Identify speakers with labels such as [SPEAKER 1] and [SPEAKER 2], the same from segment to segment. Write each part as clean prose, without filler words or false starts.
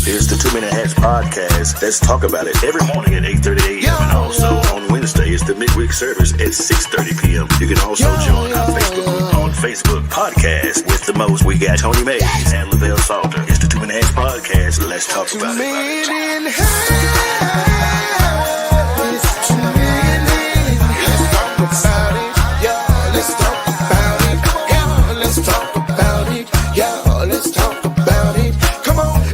[SPEAKER 1] It's the 2 Minute Hats podcast. Let's talk about it every morning at 8:30 a.m. And also on Wednesday, it's the midweek service at 6:30 p.m. You can also join our Facebook group on Facebook Podcast with the most. We got Tony Mays and Lavelle Salter. It's the 2 Minute Hats podcast. Let's talk about it. Come on.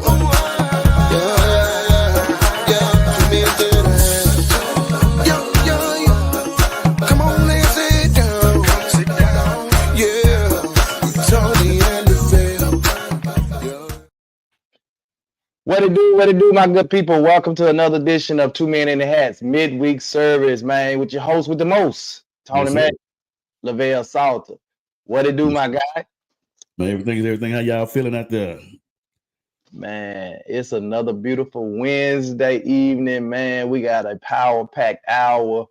[SPEAKER 2] What it do, my good people? Welcome to another edition of 2 Men in the Hats midweek service, man, with your host with the most, Tony Mack, Lavelle Salter. What it do, my guy?
[SPEAKER 3] Man, everything is everything. How y'all feeling out there?
[SPEAKER 2] Man, it's another beautiful Wednesday evening, man. We got a power-packed hour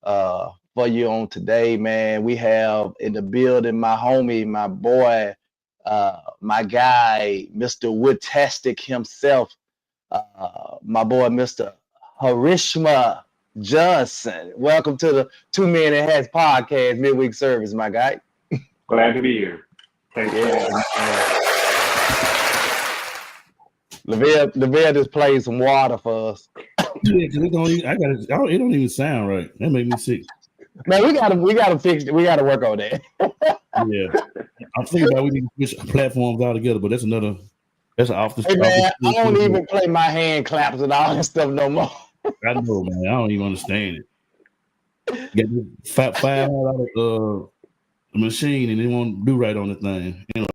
[SPEAKER 2] for you on today, man. We have in the building my homie, my boy, my guy, Mr. Woodtastic himself, my boy, Mr. Harishma Johnson. Welcome to the 2 Men in Hats podcast midweek service, my guy.
[SPEAKER 4] Glad to be here. Thanks
[SPEAKER 2] Lavelle just played some water for us.
[SPEAKER 3] Yeah, because it don't even sound right. That made me sick.
[SPEAKER 2] Man, we gotta fix it. We gotta work on that.
[SPEAKER 3] Yeah, I'm thinking about we need to switch platforms all together, but that's an off the.
[SPEAKER 2] Hey man, I don't even play my hand claps and all that stuff no more.
[SPEAKER 3] I know, man. I don't even understand it. Get $500 machine and it won't do right on the thing. Anyway.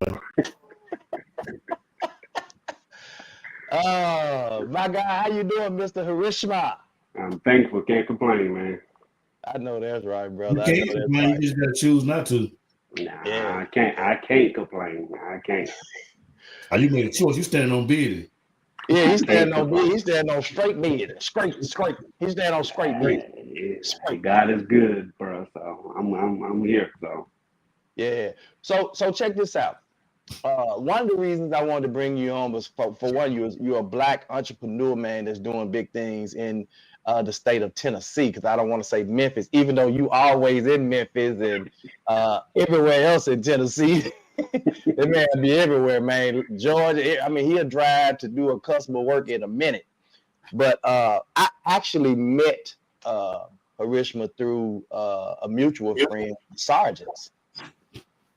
[SPEAKER 2] My guy, how you doing, Mr. Harishma?
[SPEAKER 4] I'm thankful. Can't complain, man.
[SPEAKER 2] I know that's right, brother.
[SPEAKER 3] You can't complain. You just gotta choose not to.
[SPEAKER 4] Nah, yeah. I can't complain. I can't.
[SPEAKER 3] Oh, you made a choice. You standing on business.
[SPEAKER 2] Yeah, he's standing on business. He's standing on straight bed. Scrape. He's standing on straight bed.
[SPEAKER 4] Yeah, God is good, bro. So I'm here. So
[SPEAKER 2] yeah. So check this out. One of the reasons I wanted to bring you on was for one, you're a black entrepreneur, man, that's doing big things in the state of Tennessee, because I don't want to say Memphis, even though you always in Memphis and everywhere else in Tennessee. That man be everywhere, man. Georgia, I mean, he'll drive to do a customer work in a minute. But I actually met Harishma through a mutual friend, Sergeants.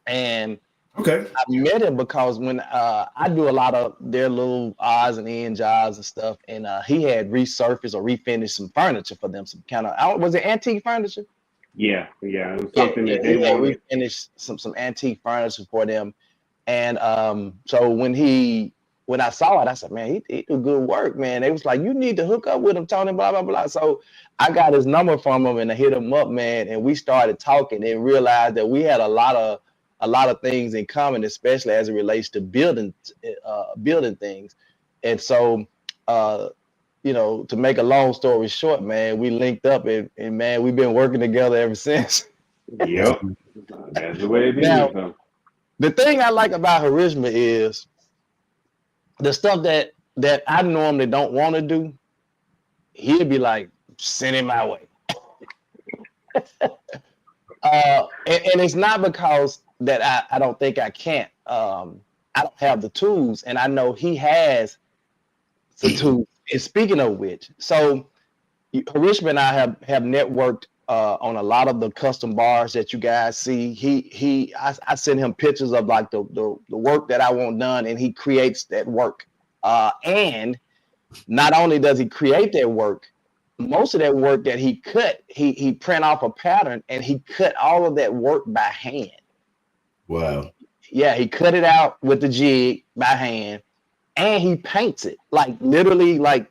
[SPEAKER 2] And
[SPEAKER 3] okay,
[SPEAKER 2] I met him because when I do a lot of their little odds and end jobs and stuff, and he had resurfaced or refinished some furniture for them, some kind of, was it antique furniture?
[SPEAKER 4] Yeah, it was something that they wanted.
[SPEAKER 2] Refinished some antique furniture for them, and so when I saw it, I said, man, he do good work, man. They was like, you need to hook up with him, Tony, blah blah blah. So I got his number from him and I hit him up, man, and we started talking and realized that we had a lot of things in common, especially as it relates to building things. And so, to make a long story short, man, we linked up and man, we've been working together ever since.
[SPEAKER 4] Yep. That's the way it is.
[SPEAKER 2] Now, the thing I like about Harishma is the stuff that I normally don't want to do, he'll be like, send it my way. And it's not because that I don't think I can't. I don't have the tools, and I know he has the tools. And speaking of which, so Harishma and I have networked on a lot of the custom bars that you guys see. I send him pictures of like the work that I want done, and he creates that work. And not only does he create that work, most of that work that he cut, he print off a pattern and he cut all of that work by hand.
[SPEAKER 3] Wow.
[SPEAKER 2] Yeah, he cut it out with the jig by hand, and he paints it like literally, like,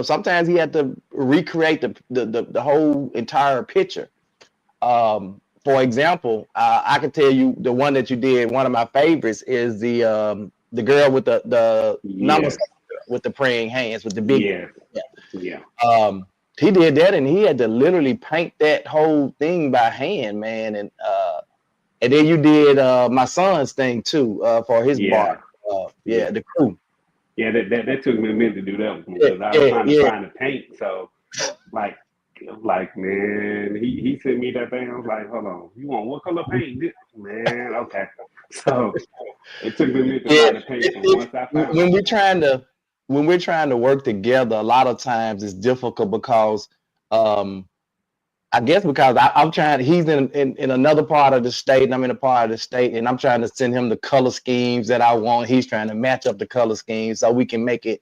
[SPEAKER 2] sometimes he had to recreate the whole entire picture. For example, I can tell you the one that you did. One of my favorites is the girl with the numbers with the praying hands with the big.
[SPEAKER 4] Yeah.
[SPEAKER 2] He did that, and he had to literally paint that whole thing by hand, man. And then you did my son's thing too for his bar. The crew.
[SPEAKER 4] Yeah, that took me a minute to do that one because I was trying to find the paint. So, like, man, he sent me that thing. I was like, hold on, you want what color paint? Man, okay. So it took me a minute to find the paint, but once I found
[SPEAKER 2] when we're trying to work together, a lot of times it's difficult because I guess because I'm trying. He's in another part of the state, and I'm in a part of the state, and I'm trying to send him the color schemes that I want. He's trying to match up the color schemes so we can make it,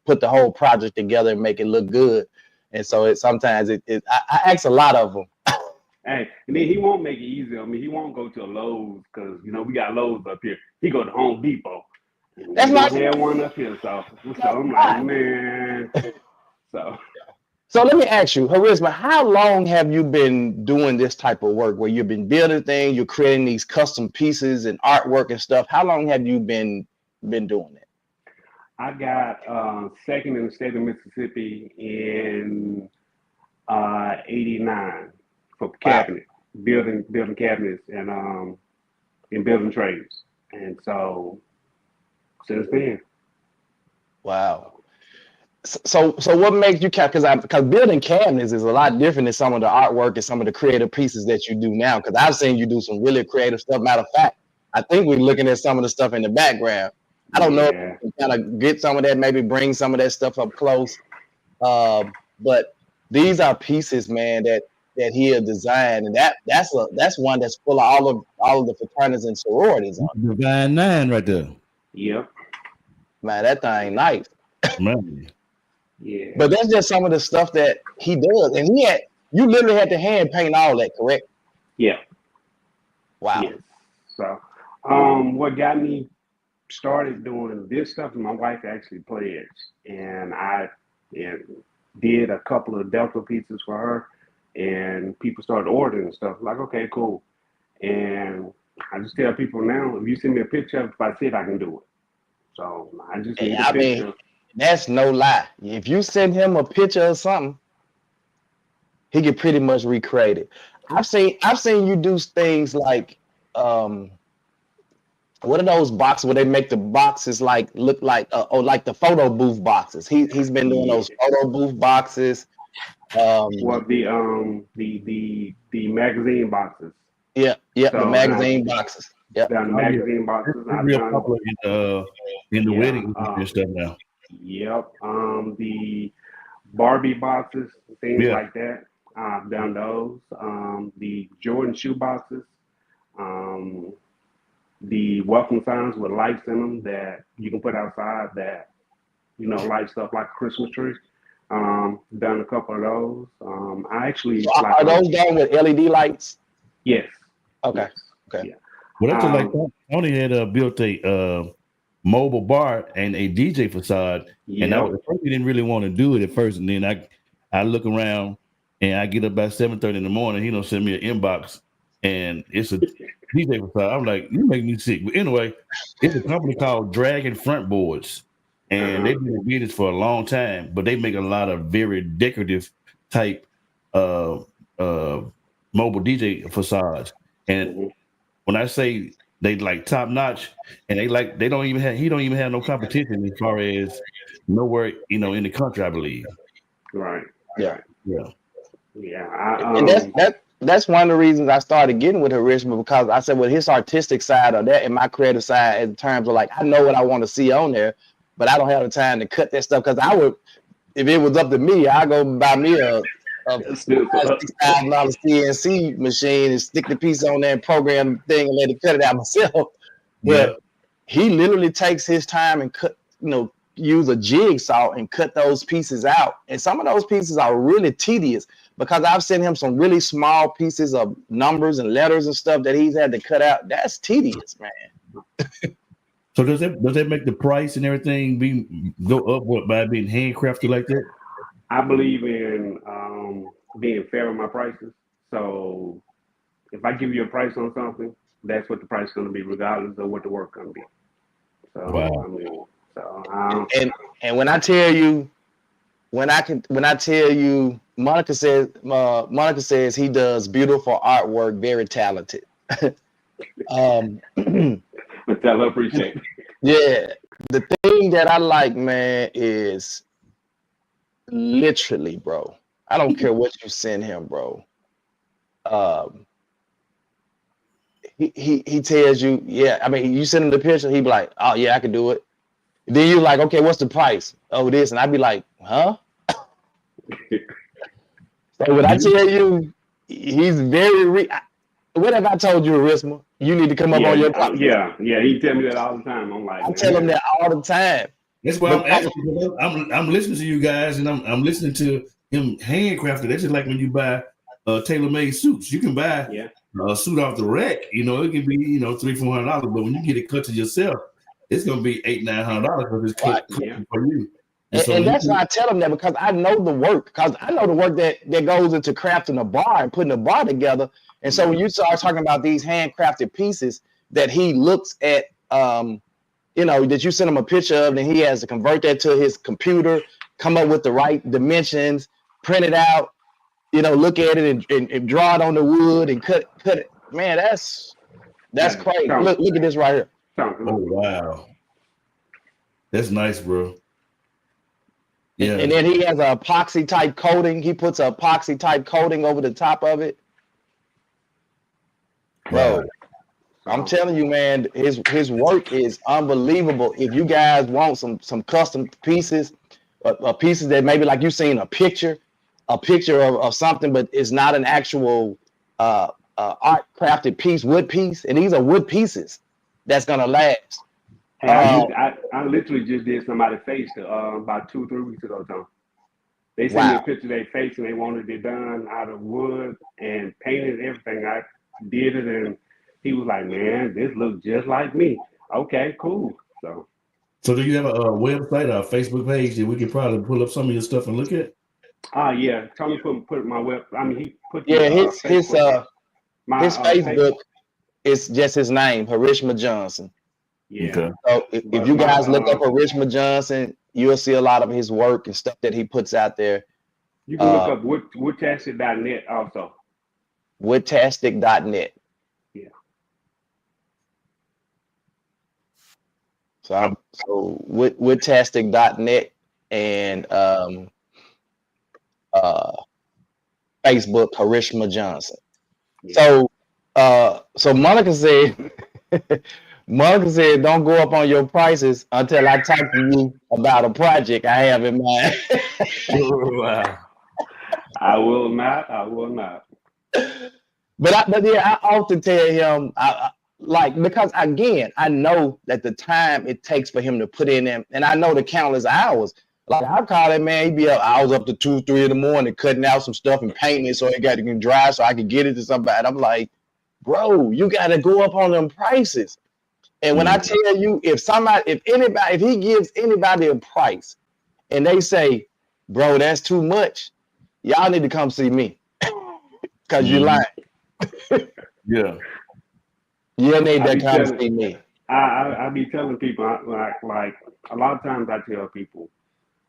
[SPEAKER 2] put the whole project together and make it look good. And so sometimes I ask a lot of them.
[SPEAKER 4] Hey, and then he won't make it easy on me. He won't go to a Lowe's because we got Lowe's up here. He go to Home Depot.
[SPEAKER 2] That's
[SPEAKER 4] we
[SPEAKER 2] not
[SPEAKER 4] don't have one up here, so I'm like, man.
[SPEAKER 2] So let me ask you, Harishma, how long have you been doing this type of work where you've been building things, you're creating these custom pieces and artwork and stuff? How long have you been doing it?
[SPEAKER 4] I got second in the state of Mississippi in '89 for cabinet, building cabinets and in building trades. And so since then.
[SPEAKER 2] Wow. So what makes you because building cabinets is a lot different than some of the artwork and some of the creative pieces that you do now. Because I've seen you do some really creative stuff. Matter of fact, I think we're looking at some of the stuff in the background. I don't know if you can kind of get some of that, maybe bring some of that stuff up close. But these are pieces, man, that he had designed, and that's one that's full of all of the fraternities and sororities on it.
[SPEAKER 3] Divine 9 right there.
[SPEAKER 4] Yep.
[SPEAKER 2] Man, that thing nice.
[SPEAKER 3] Man.
[SPEAKER 4] Yeah.
[SPEAKER 2] But that's just some of the stuff that he does. And you literally had to hand paint all that, correct?
[SPEAKER 4] Yeah.
[SPEAKER 2] Wow.
[SPEAKER 4] Yes. So what got me started doing this stuff, my wife actually pledged. And I did a couple of Delta pieces for her, and people started ordering stuff. Like, okay, cool. And I just tell people now, if you send me a picture, if I see it, I can do it. So I just need a picture.
[SPEAKER 2] Mean, that's no lie. If you send him a picture of something, he can pretty much recreate it. I've seen you do things like what are those boxes where they make the boxes look like like the photo booth boxes. He's been doing those photo booth boxes.
[SPEAKER 4] Well, the magazine boxes.
[SPEAKER 2] Yeah, so the magazine boxes. Yeah,
[SPEAKER 4] the magazine boxes.
[SPEAKER 3] Real popular in the wedding and stuff now.
[SPEAKER 4] Yep. The Barbie boxes, things like that. I've done those. The Jordan shoe boxes. The welcome signs with lights in them that you can put outside that, light stuff like a Christmas tree. Done a couple of those. I actually
[SPEAKER 2] are those done with LED lights?
[SPEAKER 4] Yes.
[SPEAKER 2] Okay.
[SPEAKER 4] Yes.
[SPEAKER 2] Okay.
[SPEAKER 4] Yeah.
[SPEAKER 3] Well, that's like Tony had built a mobile bar and a DJ facade, and at first he didn't really want to do it at first, and then I look around and I get up by 7:30 in the morning. He don't send me an inbox, and it's a DJ facade. I'm like, you make me sick. But anyway, it's a company called Dragon Front Boards, and they've been in business for a long time, but they make a lot of very decorative type mobile DJ facades. And when I say they like top notch, and he don't even have no competition as far as nowhere in the country, I believe.
[SPEAKER 4] Right.
[SPEAKER 2] Yeah.
[SPEAKER 4] Yeah.
[SPEAKER 2] And that's one of the reasons I started getting with Harishma, because I said, well, his artistic side of that and my creative side, in terms of like, I know what I want to see on there, but I don't have the time to cut that stuff. Because I would, if it was up to me, I'd go buy me a $6,000 CNC machine and stick the piece on there and program the thing and let it cut it out myself. But he literally takes his time and cut, use a jigsaw and cut those pieces out. And some of those pieces are really tedious, because I've sent him some really small pieces of numbers and letters and stuff that he's had to cut out. That's tedious, man.
[SPEAKER 3] So does that make the price and everything go up by being handcrafted like that?
[SPEAKER 4] I believe in being fair with my prices. So if I give you a price on something, that's what the price is going to be, regardless of what the work going to be. So
[SPEAKER 3] wow.
[SPEAKER 2] And when I tell you, Monica says he does beautiful artwork, very talented.
[SPEAKER 4] But I appreciate it.
[SPEAKER 2] Yeah, the thing thing that I like, man, is literally, bro. I don't care what you send him, bro. Um, he tells you, yeah. I mean, you send him the picture, he be like, oh yeah, I can do it. Then you like, okay, what's the price? Oh, this, and I'd be like, huh? So when I tell you, he's very. What have I told you, Arisma? You need to come up on your podcast.
[SPEAKER 4] Yeah. He tell me that all the time. I'm like,
[SPEAKER 2] I tell him that all the time.
[SPEAKER 3] That's why I'm asking. I'm listening to you guys, and I'm listening to him handcrafted. That's just like when you buy tailor-made suits. You can buy a suit off the rack. You know, it can be $300-$400, but when you get it cut to yourself, it's gonna be $800-900 for this cut for you.
[SPEAKER 2] And that's why I tell him that, because I know the work. Because I know the work that goes into crafting a bar and putting a bar together. And so when you start talking about these handcrafted pieces that he looks at, that you send him a picture of, and he has to convert that to his computer, come up with the right dimensions, print it out, look at it and draw it on the wood and cut it. Man, that's crazy. Look at this right here.
[SPEAKER 3] Oh wow, that's nice, bro. Yeah.
[SPEAKER 2] And then he has a epoxy type coating. He puts a epoxy type coating over the top of it. Bro, I'm telling you, man, his work is unbelievable. If you guys want some custom pieces, pieces that maybe like you seen a picture of something, but it's not an actual art crafted piece, wood piece, and these are wood pieces that's gonna last.
[SPEAKER 4] Hey, I literally just did somebody's face about 2-3 weeks ago, Tom. They sent me a picture of their face and they wanted it done out of wood and painted everything. I did it, and he was like, man, this looks just like me. Okay, cool. So
[SPEAKER 3] do you have a website or a Facebook page that we could probably pull up some of your stuff and look at?
[SPEAKER 4] Yeah. Tony put my web. I mean, he put
[SPEAKER 2] his Facebook is just his name, Harishma Johnson.
[SPEAKER 4] Yeah.
[SPEAKER 3] Okay.
[SPEAKER 2] So if you guys look up Harishma Johnson, you'll see a lot of his work and stuff that he puts out there.
[SPEAKER 4] You can look up woodtastic.net also.
[SPEAKER 2] Woodtastic.net.
[SPEAKER 4] Yeah.
[SPEAKER 2] So woodtastic.net and Facebook Harishma Johnson. Yeah. So Monica said don't go up on your prices until I talk to you about a project I have in mind.
[SPEAKER 4] Wow. I will not.
[SPEAKER 2] But I often tell him, because again, I know that the time it takes for him to put in them, and I know the countless hours. Like I call that man, he'd be up. I was up to 2-3 in the morning cutting out some stuff and painting it so it got to dry so I could get it to somebody. I'm like, bro, you got to go up on them prices. And when I tell you, if he gives anybody a price, and they say, bro, that's too much, y'all need to come see me, cause you're lying.
[SPEAKER 3] Yeah.
[SPEAKER 2] You need to come see me.
[SPEAKER 4] I be telling people, like a lot of times I tell people,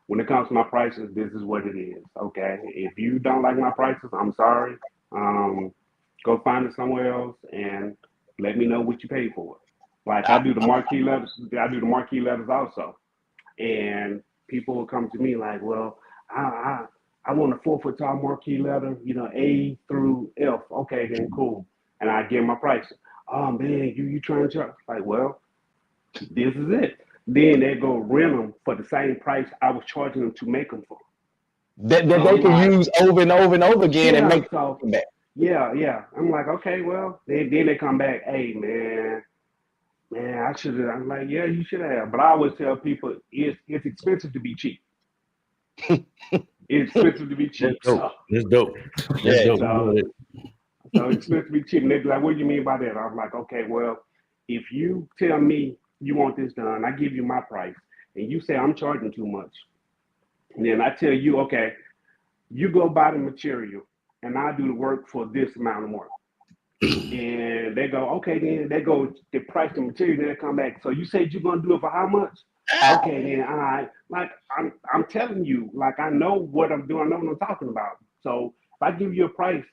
[SPEAKER 4] when it comes to my prices, this is what it is. Okay, if you don't like my prices, I'm sorry. Go find it somewhere else and let me know what you pay for it. Like I do the marquee letters. Also, and people will come to me like, well, I want a 4-foot tall marquee letter, A through F. Okay, then cool. And I give my price. Oh man, you trying to charge? Like, well, this is it. Then they go rent them for the same price I was charging them to make them for.
[SPEAKER 2] That they can use over and over and over again and make them back.
[SPEAKER 4] Yeah. I'm like, okay, well, then they come back. Hey, man, I should have. I'm like, yeah, you should have. But I always tell people it's expensive to be cheap. It's expensive to be cheap.
[SPEAKER 3] That's dope.
[SPEAKER 2] Yeah.
[SPEAKER 4] So it's expensive to be cheap. And they be like, what do you mean by that? I'm like, okay, well, if you tell me you want this done, I give you my price, and you say I'm charging too much, and then I tell you, okay, you go buy the material, and I do the work for this amount of work. And they go, okay, then they price the material, then they come back. So you said you're gonna do it for how much? Okay, then I'm telling you, like I know what I'm doing, I know what I'm talking about. So if I give you a price,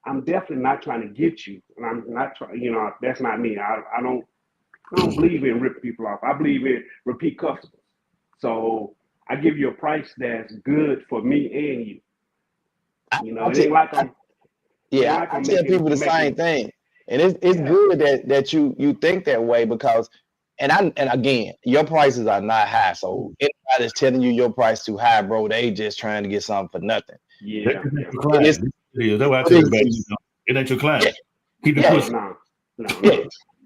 [SPEAKER 4] I'm definitely not trying to get you, and I'm not trying. That's not me. I don't believe in ripping people off. I believe in repeat customers. So I give you a price that's good for me and you. You know,
[SPEAKER 2] I
[SPEAKER 4] it ain't like I'm
[SPEAKER 2] I tell people the same thing, and it's
[SPEAKER 4] yeah,
[SPEAKER 2] good that you think that way because, and again, your prices are not high, so anybody that's telling you your price too high, bro, they just trying to get something for nothing.
[SPEAKER 4] yeah,
[SPEAKER 3] That's
[SPEAKER 4] yeah.
[SPEAKER 3] your client. That's why I tell everybody, it ain't your client. Keep it pushing.
[SPEAKER 4] No.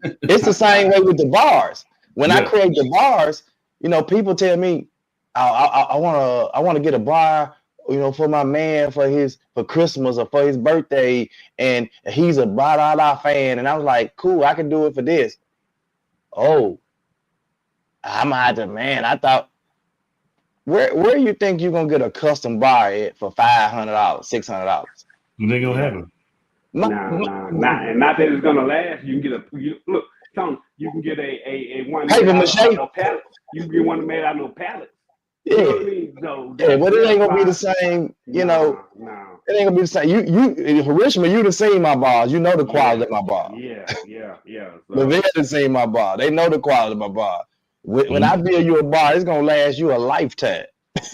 [SPEAKER 2] It's the same way with the bars. When I create the bars, you know, people tell me, I want to get a bar, you know, for my man for Christmas or for his birthday, and he's a blah fan, and I was like, cool, I can do it for this. Oh, I'm out there, man. I thought, where you think you're gonna get a custom bar at for $500, $600?
[SPEAKER 3] It ain't gonna happen.
[SPEAKER 4] And not that it's gonna last. You can get look, Tony, you can get a one made
[SPEAKER 2] paper
[SPEAKER 4] out
[SPEAKER 2] mache.
[SPEAKER 4] of no pallets. You can get one made out of no pallets. You know what I mean? So
[SPEAKER 2] but it ain't gonna be the same, you know. It ain't gonna be the same. You Harishma, you done seen my bars. You know the quality of my bar.
[SPEAKER 4] Yeah.
[SPEAKER 2] The vet done seen my bar. They know the quality of my bar. When I build you a bar, it's gonna last you a lifetime.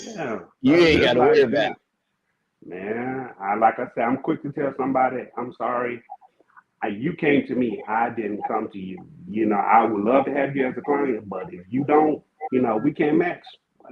[SPEAKER 4] Yeah.
[SPEAKER 2] You ain't gotta worry about it.
[SPEAKER 4] Man, like I said, I'm quick to tell somebody, I'm sorry. You came to me. I didn't come to you. You know, I would love to have you as a client, but if you don't, you know, we can't match.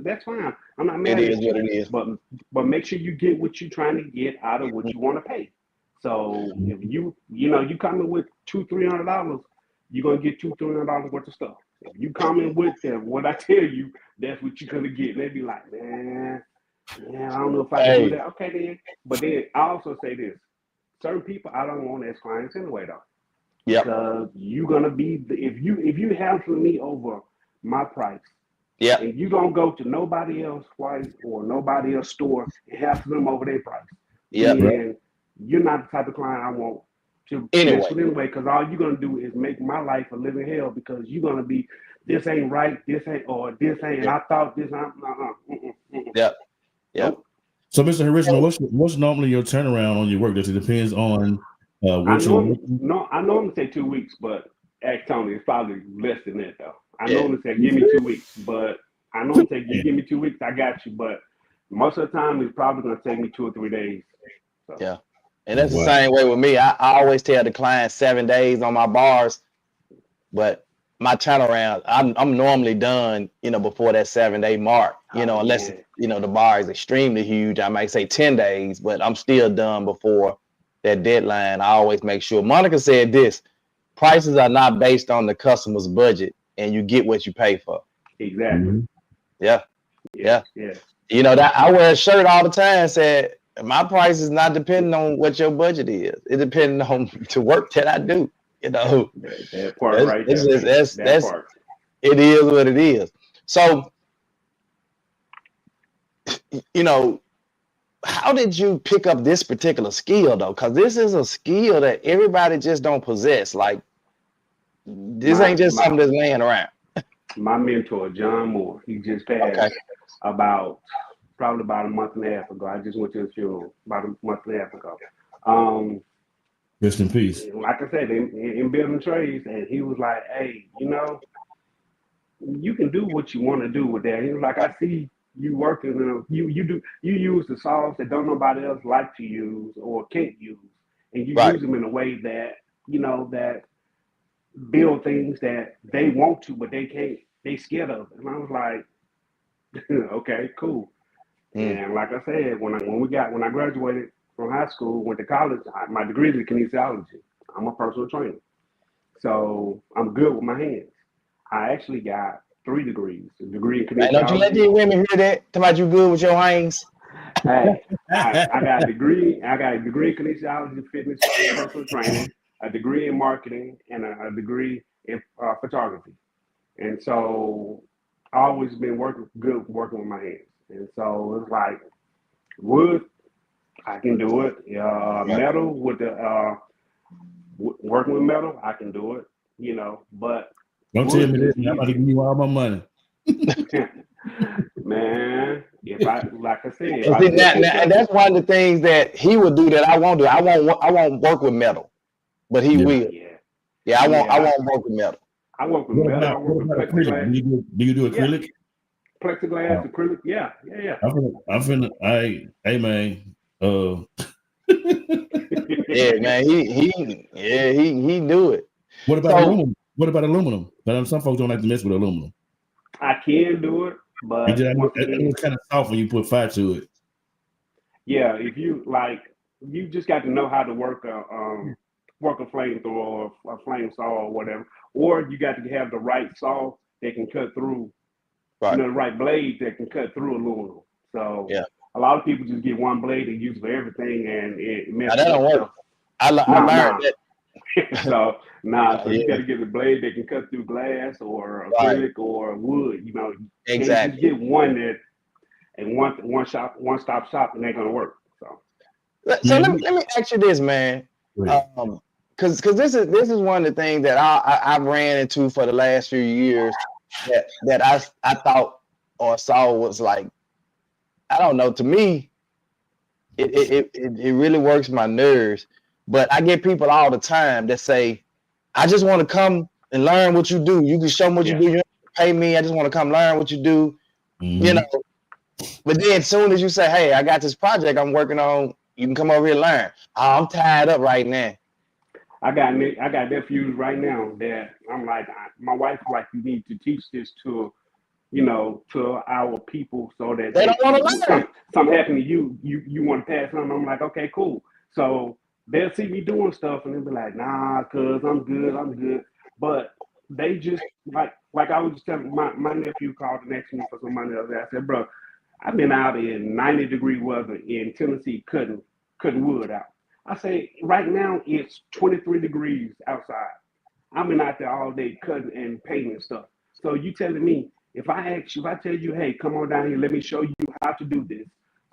[SPEAKER 4] That's fine. I'm not mad at you.
[SPEAKER 2] What it is.
[SPEAKER 4] But make sure you get what you're trying to get out of what you want to pay. So if you know, you come in with $200-$300, you're gonna get $200-$300 worth of stuff. If you come in with what I tell you, that's what you're gonna get. They be like, man, I don't know if I can do that. Okay, then. But then I also say this: certain people I don't want as clients anyway, though.
[SPEAKER 2] Yeah.
[SPEAKER 4] Because you're gonna be if you handle me over my price.
[SPEAKER 2] Yeah.
[SPEAKER 4] And you don't go to nobody else price or nobody else store and have them over their price.
[SPEAKER 2] Yeah.
[SPEAKER 4] Then you're not the type of client I want to mess with anyway, because all you're gonna do is make my life a living hell because you're gonna be this ain't right, this ain't and I thought this
[SPEAKER 2] Yeah.
[SPEAKER 4] Nope.
[SPEAKER 3] So Mr. Harishma, what's normally your turnaround on your work? Does it depends on what you're
[SPEAKER 4] I normally say 2 weeks, but ask Tony, it's probably less than that though. I normally say give me 2 weeks, but I normally say you give me 2 weeks, I got you. But most of the time, it's probably gonna take me 2 or 3 days. So.
[SPEAKER 2] Yeah, and that's the same way with me. I always tell the client 7 days on my bars, but my turnaround, I'm normally done, you know, before that 7-day mark. You know, unless you know the bar is extremely huge, I might say 10 days, but I'm still done before that deadline. I always make sure. Monica said this: prices are not based on the customer's budget, and you get what you pay for.
[SPEAKER 4] Exactly.
[SPEAKER 2] Yeah. You know that I wear a shirt all the time said my price is not depending on what your budget is. It depends on the work that I do. You know,
[SPEAKER 4] that part right there.
[SPEAKER 2] That's part. It is what it is. So, you know, how did you pick up this particular skill though? Because this is a skill that everybody just don't possess. Like this ain't just something that's laying around.
[SPEAKER 4] My mentor, John Moore, he just passed probably about a month and a half ago. I just went to his funeral about a month and a half ago.
[SPEAKER 3] Rest in peace.
[SPEAKER 4] Like I said, in building trades, and he was like, "Hey, you know, you can do what you want to do with that." He was like, "I see you working. You use the sauce that don't nobody else like to use or can't use, and you use them in a way that you know that build things that they want to, but they can't. They scared of." And I was like, "Okay, cool." And like I said, when I graduated from high school, went to college, my degree is in kinesiology. I'm a personal trainer, so I'm good with my hands. I actually got 3 degrees: a degree in kinesiology.
[SPEAKER 2] Don't you let these women hear that? Talk about you good with your hands.
[SPEAKER 4] Hey, I got a degree. I got a degree in kinesiology, fitness, personal training, a degree in marketing, and a degree in photography. And so I always been working with my hands. And so it's like wood, I can do it. Metal with the working with metal, I can do it. You know, but
[SPEAKER 3] don't tell me this. I'm about to give you all my money.
[SPEAKER 4] Man, if I like I said,
[SPEAKER 2] and that's one of the things that he would do that I won't do. I won't work with metal, but he will. I won't work with metal.
[SPEAKER 4] I work with metal. I work with
[SPEAKER 3] acrylic. Do you do acrylic?
[SPEAKER 4] plexiglass, acrylic. Yeah.
[SPEAKER 3] Hey man,
[SPEAKER 2] Yeah, man, he do it.
[SPEAKER 3] what about
[SPEAKER 2] So
[SPEAKER 3] aluminum? What about aluminum? But some folks don't like to mess with aluminum.
[SPEAKER 4] I can do it, but once
[SPEAKER 3] It
[SPEAKER 4] again,
[SPEAKER 3] looks kind of soft when you put fire to it.
[SPEAKER 4] yeah, if you like, you just got to know how to work a flamethrower or a flame saw or whatever, or you got to have the right saw that can cut through,
[SPEAKER 2] right,
[SPEAKER 4] the right blade that can cut through aluminum. So
[SPEAKER 2] yeah,
[SPEAKER 4] a lot of people just get one blade and use for everything, and it
[SPEAKER 2] now
[SPEAKER 4] messes
[SPEAKER 2] that don't
[SPEAKER 4] up
[SPEAKER 2] work.
[SPEAKER 4] stuff.
[SPEAKER 2] I learned that.
[SPEAKER 4] So so you got
[SPEAKER 2] Yeah,
[SPEAKER 4] to get a blade that can cut through glass or
[SPEAKER 2] right,
[SPEAKER 4] acrylic or wood. You can't just
[SPEAKER 2] exactly.
[SPEAKER 4] get one that and one stop shop and they're gonna work.
[SPEAKER 2] So
[SPEAKER 3] Man,
[SPEAKER 2] let me ask you this, man.
[SPEAKER 3] wait.
[SPEAKER 2] Because this is one of the things that I've ran into for the last few years that I thought or saw was like, I don't know, to me it really works my nerves. But I get people all the time that say, I just want to come and learn what you do. You can show me what you
[SPEAKER 4] Yeah,
[SPEAKER 2] do. You don't pay me. I just want to come learn what you do. You know. But then as soon as you say, hey, I got this project I'm working on, you can come over here and learn. Oh, I'm tied up right now.
[SPEAKER 4] I got nephews right now that I'm like, my wife's like, you need to teach this to to our people so that
[SPEAKER 2] They
[SPEAKER 4] they
[SPEAKER 2] don't want
[SPEAKER 4] can
[SPEAKER 2] to learn.
[SPEAKER 4] something happen to you want to pass on. I'm like, okay, cool. So they'll see me doing stuff and they'll be like, nah, cuz I'm good. But they just like I was just telling my nephew called and asked me for some money the other day. I said, bro, I've been out in 90-degree weather in Tennessee cutting wood out. I say right now it's 23 degrees outside. I've been out there all day cutting and painting stuff. So you telling me if I tell you, hey, come on down here, let me show you how to do this,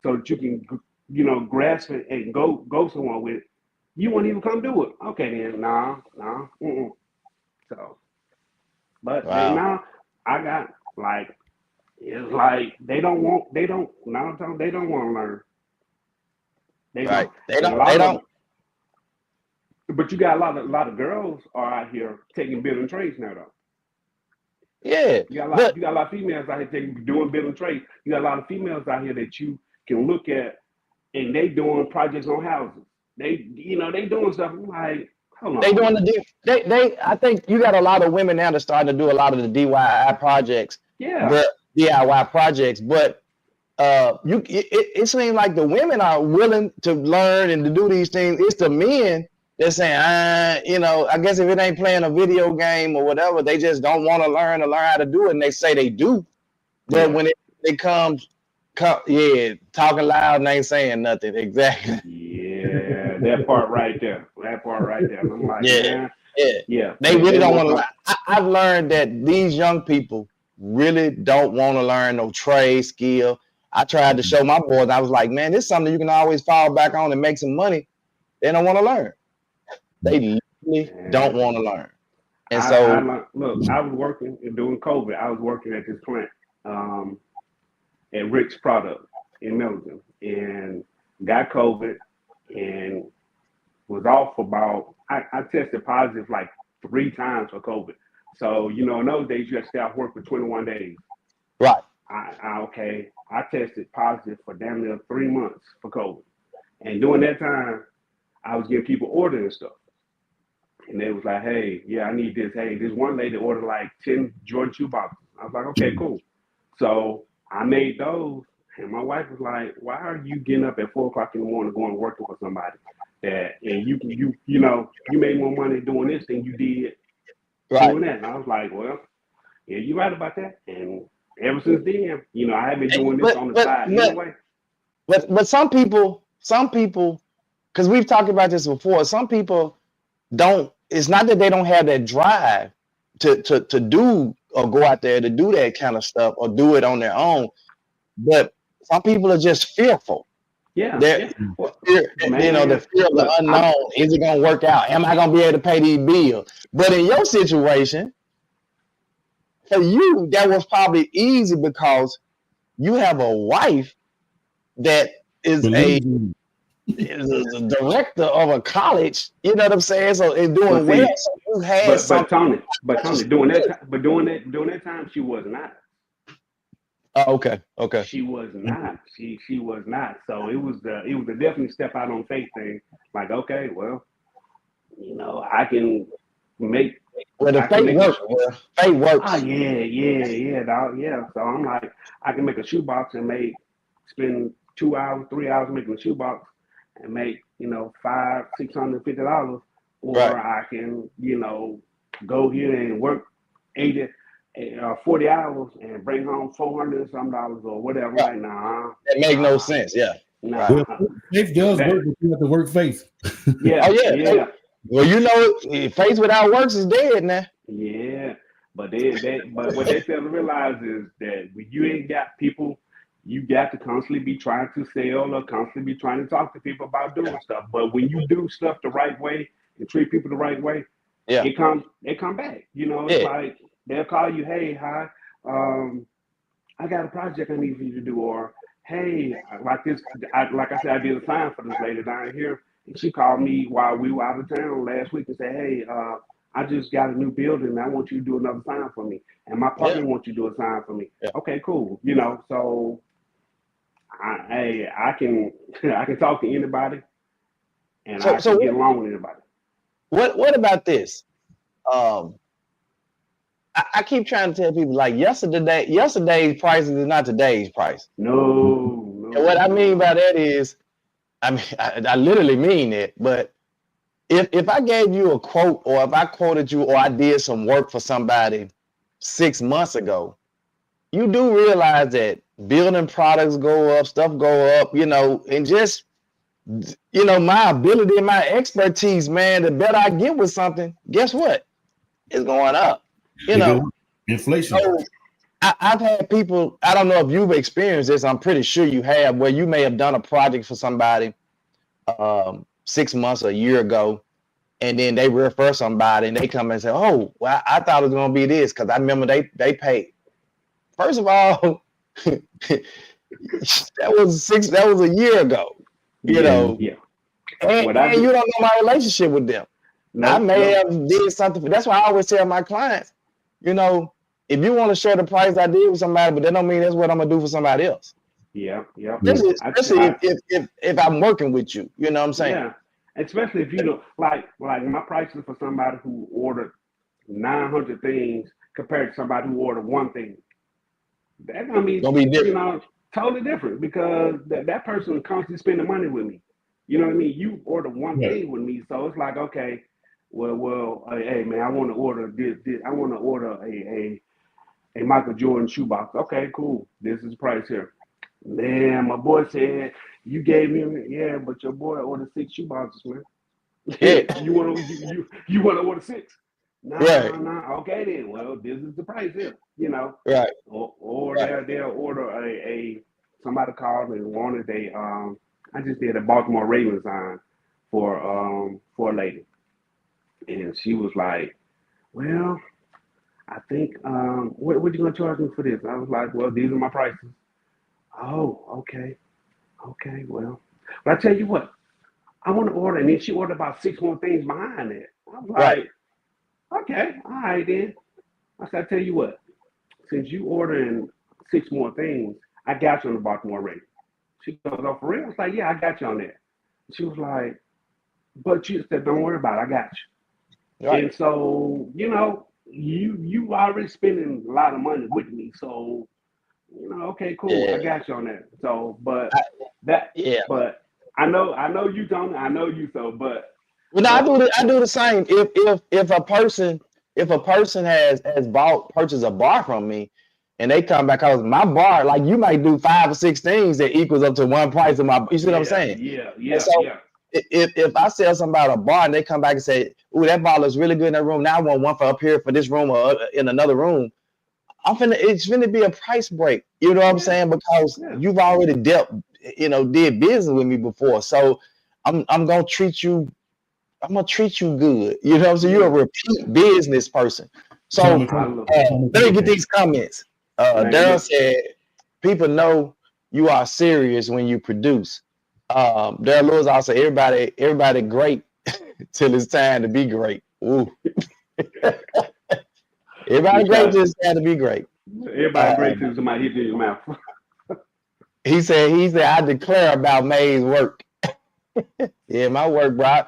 [SPEAKER 4] so that you can, grasp it and go somewhere with it, you won't even come do it. Okay, then, nah. So, but they
[SPEAKER 2] Wow.
[SPEAKER 4] now I got like it's like they don't want they don't want to learn. They
[SPEAKER 2] Right.
[SPEAKER 4] don't,
[SPEAKER 2] They
[SPEAKER 4] and a
[SPEAKER 2] don't. They
[SPEAKER 4] lot of
[SPEAKER 2] don't.
[SPEAKER 4] them. But you got a lot of girls are out here taking building trades now though.
[SPEAKER 2] Yeah. But
[SPEAKER 4] You got a lot of females out here doing building trades. You got a lot of females out here that you can look at, and they doing projects on houses. They doing stuff. I'm like, hold
[SPEAKER 2] they
[SPEAKER 4] on
[SPEAKER 2] doing
[SPEAKER 4] now.
[SPEAKER 2] they I think you got a lot of women now that starting to do a lot of the DIY projects,
[SPEAKER 4] Yeah,
[SPEAKER 2] but DIY projects. But it seems like the women are willing to learn and to do these things. It's the men that's saying, I guess if it ain't playing a video game or whatever, they just don't want to learn how to do it. And they say they do, but
[SPEAKER 4] yeah,
[SPEAKER 2] when it comes, yeah, talking loud and ain't saying nothing. Exactly.
[SPEAKER 4] yeah. That part right there. That part right there. And I'm like,
[SPEAKER 2] Yeah,
[SPEAKER 4] man,
[SPEAKER 2] yeah.
[SPEAKER 4] yeah.
[SPEAKER 2] They really
[SPEAKER 4] They
[SPEAKER 2] don't
[SPEAKER 4] want
[SPEAKER 2] want to
[SPEAKER 4] some.
[SPEAKER 2] learn. I've learned that these young people really don't want to learn no trade skill. I tried to show my boys. I was like, man, this is something you can always fall back on and make some money. They don't want to learn. They literally don't
[SPEAKER 4] And
[SPEAKER 2] want to learn. And
[SPEAKER 4] I
[SPEAKER 2] so,
[SPEAKER 4] learned, look. I was working during COVID. I was working at this plant at Rick's Product in Milton, and got COVID and was off about. I tested positive like 3 times for COVID. So in those days you had to stay off work for 21 days.
[SPEAKER 2] right.
[SPEAKER 4] I tested positive for damn near 3 months for COVID, and during that time I was getting people ordering stuff, and they was like, hey, yeah, I need this. Hey, this one lady ordered like 10 Jordan shoe boxes. I was like, okay, cool. So I made those, and my wife was like, why are you getting up at 4 o'clock in the morning going working for somebody and you made more money doing this than you did
[SPEAKER 2] Right.
[SPEAKER 4] doing that? And I was like, well, yeah, you're right about that. And ever since then, I have been doing this on the side anyway.
[SPEAKER 2] But some people, because we've talked about this before, some people don't. It's not that they don't have that drive to do or go out there to do that kind of stuff or do it on their own. But some people are just fearful.
[SPEAKER 4] Yeah,
[SPEAKER 2] They're
[SPEAKER 4] yeah. Well,
[SPEAKER 2] the fear of the
[SPEAKER 4] look,
[SPEAKER 2] unknown. Is it gonna work out? Am I gonna be able to pay these bills? But in your situation, for you, that was probably easy because you have a wife that is a director of a college. You know what I'm saying? So it's
[SPEAKER 4] but
[SPEAKER 2] doing well.
[SPEAKER 4] see,
[SPEAKER 2] So you had
[SPEAKER 4] but
[SPEAKER 2] something.
[SPEAKER 4] Tony, during that time, she was not.
[SPEAKER 2] Oh, okay.
[SPEAKER 4] She was not. She was not. So it was a definitely step out on faith thing. Like, okay, well, I can make
[SPEAKER 2] Well, the
[SPEAKER 4] I can
[SPEAKER 2] fate
[SPEAKER 4] make a
[SPEAKER 2] works. Well, fate works.
[SPEAKER 4] yeah, dog, yeah. So I'm like, I can make a shoebox and spend 2 hours, 3 hours making a shoebox and make, $500-$650,
[SPEAKER 2] Right.
[SPEAKER 4] or I can, go here and work 80 40 hours and bring home 400 and some dollars or whatever.
[SPEAKER 2] Right.
[SPEAKER 4] Like, nah,
[SPEAKER 2] That make no sense. Yeah. Right.
[SPEAKER 3] Well,
[SPEAKER 4] nah.
[SPEAKER 3] faith does
[SPEAKER 4] That
[SPEAKER 3] work, but you have to work faith.
[SPEAKER 2] Oh
[SPEAKER 4] yeah,
[SPEAKER 2] yeah.
[SPEAKER 4] yeah,
[SPEAKER 2] Well, faith without works is dead now.
[SPEAKER 4] yeah. But what they fail to realize is that when you ain't got people, you got to constantly be trying to sell or constantly be trying to talk to people about doing stuff. But when you do stuff the right way and treat people the right way,
[SPEAKER 2] Yeah.
[SPEAKER 4] it come back. It's
[SPEAKER 2] Yeah.
[SPEAKER 4] like they'll call you, hey, hi, I got a project I need for you to do, or hey, like this, like I said, I did a sign for this lady down here, and she called me while we were out of town last week and said, hey, I just got a new building and I want you to do another sign for me, and my
[SPEAKER 2] Yeah.
[SPEAKER 4] partner wants you to do a sign for me.
[SPEAKER 2] Yeah.
[SPEAKER 4] Okay, cool. So I can I can talk to anybody, and I
[SPEAKER 2] So
[SPEAKER 4] can get along with anybody.
[SPEAKER 2] what about this? Um, I keep trying to tell people like yesterday's prices is not today's price.
[SPEAKER 4] No,
[SPEAKER 2] And what
[SPEAKER 4] no,
[SPEAKER 2] I
[SPEAKER 4] no,
[SPEAKER 2] mean by
[SPEAKER 4] no.
[SPEAKER 2] that is, I literally mean it. But if I gave you a quote, or if I quoted you, or I did some work for somebody 6 months ago, you do realize that building products go up, stuff go up, and just my ability and my expertise, man. The better I get with something, guess what? It's going up. You
[SPEAKER 3] They
[SPEAKER 2] know.
[SPEAKER 3] go inflation.
[SPEAKER 2] So I've had people, I don't know if you've experienced this, I'm pretty sure you have, where you may have done a project for somebody 6 months or a year ago, and then they refer somebody and they come and say, oh, well, I thought it was going to be this, because I remember they paid. First of all, that was a year ago,
[SPEAKER 4] Yeah, yeah. What I
[SPEAKER 2] and
[SPEAKER 4] do?
[SPEAKER 2] you don't know my relationship with them. I
[SPEAKER 4] No,
[SPEAKER 2] may
[SPEAKER 4] no.
[SPEAKER 2] have did something. That's why I always tell my clients, if you want to share the price I did with somebody, but that don't mean that's what I'm gonna do for somebody else.
[SPEAKER 4] Yeah, yeah.
[SPEAKER 2] Especially if I'm working with you, you know what I'm saying?
[SPEAKER 4] Yeah. Especially if you don't like my prices for somebody who ordered 900 things compared to somebody who ordered one thing. That's gonna be,
[SPEAKER 2] Gonna be different.
[SPEAKER 4] totally different, because that person is constantly spending money with me. You know what I mean? You order one
[SPEAKER 3] Yeah.
[SPEAKER 4] thing with me, so it's like, okay, well, hey man, I want to order this. I want to order a Michael Jordan shoebox. Okay, cool. This is the price here. Man, my boy said you gave me, yeah, but your boy ordered 6 shoeboxes, man.
[SPEAKER 2] Yeah,
[SPEAKER 4] You want to order 6?
[SPEAKER 2] right,
[SPEAKER 4] Nah. Okay then. Well, this is the price here.
[SPEAKER 2] right,
[SPEAKER 4] Or
[SPEAKER 2] right.
[SPEAKER 4] they'll order a somebody called and wanted I just did a Baltimore Ravens sign for a lady, and she was like, well, I think what you gonna charge me for this? I was like, well, these are my prices. Oh, okay, well, but I tell you what, I want to order, and then she ordered about 6 more things behind it. I was
[SPEAKER 2] Right.
[SPEAKER 4] like, okay, all right then. I said, I tell you what, since you ordering 6 more things, I got you on the Baltimore rate. She goes, oh, for real? I was like, yeah, I got you on there. She was like, but you said, don't worry about it, I got you.
[SPEAKER 2] Right.
[SPEAKER 4] And so, you already spending a lot of money with me, so okay, cool, I
[SPEAKER 2] Yeah.
[SPEAKER 4] got you on that. So, but
[SPEAKER 2] I,
[SPEAKER 4] that,
[SPEAKER 2] yeah.
[SPEAKER 4] but I know you don't, I know you so,
[SPEAKER 2] Well, no,
[SPEAKER 4] but
[SPEAKER 2] I do the same. If a person has purchased a bar from me, and they come back, cause my bar, like, you might do 5 or 6 things that equals up to one price of my. You see what I'm
[SPEAKER 4] yeah,
[SPEAKER 2] saying?
[SPEAKER 4] yeah,
[SPEAKER 2] And
[SPEAKER 4] yeah,
[SPEAKER 2] so
[SPEAKER 4] yeah,
[SPEAKER 2] if I sell somebody a bar and they come back and say, "Ooh, that bar looks really good in that room. Now I want one for up here for this room, or in another room." It's finna be a price break. You know what I'm
[SPEAKER 4] yeah,
[SPEAKER 2] saying? Because
[SPEAKER 4] yeah,
[SPEAKER 2] you've already did business with me before. So I'm gonna treat you. I'm gonna treat you good. You know what I'm saying? You're a
[SPEAKER 4] yeah.
[SPEAKER 2] repeat business person.
[SPEAKER 3] Tell me,
[SPEAKER 2] So
[SPEAKER 4] I love,
[SPEAKER 2] let me get these comments.
[SPEAKER 4] man.
[SPEAKER 2] Daryl
[SPEAKER 4] Look,
[SPEAKER 2] said, "People know you are serious when you produce." Daryl Lewis also, everybody great till it's time to be great. Ooh. Everybody
[SPEAKER 4] we
[SPEAKER 2] great
[SPEAKER 4] try
[SPEAKER 2] till it's time to be great.
[SPEAKER 4] Everybody great till somebody hit you in your mouth.
[SPEAKER 2] He said, I declare about May's work. Yeah, my work, bro.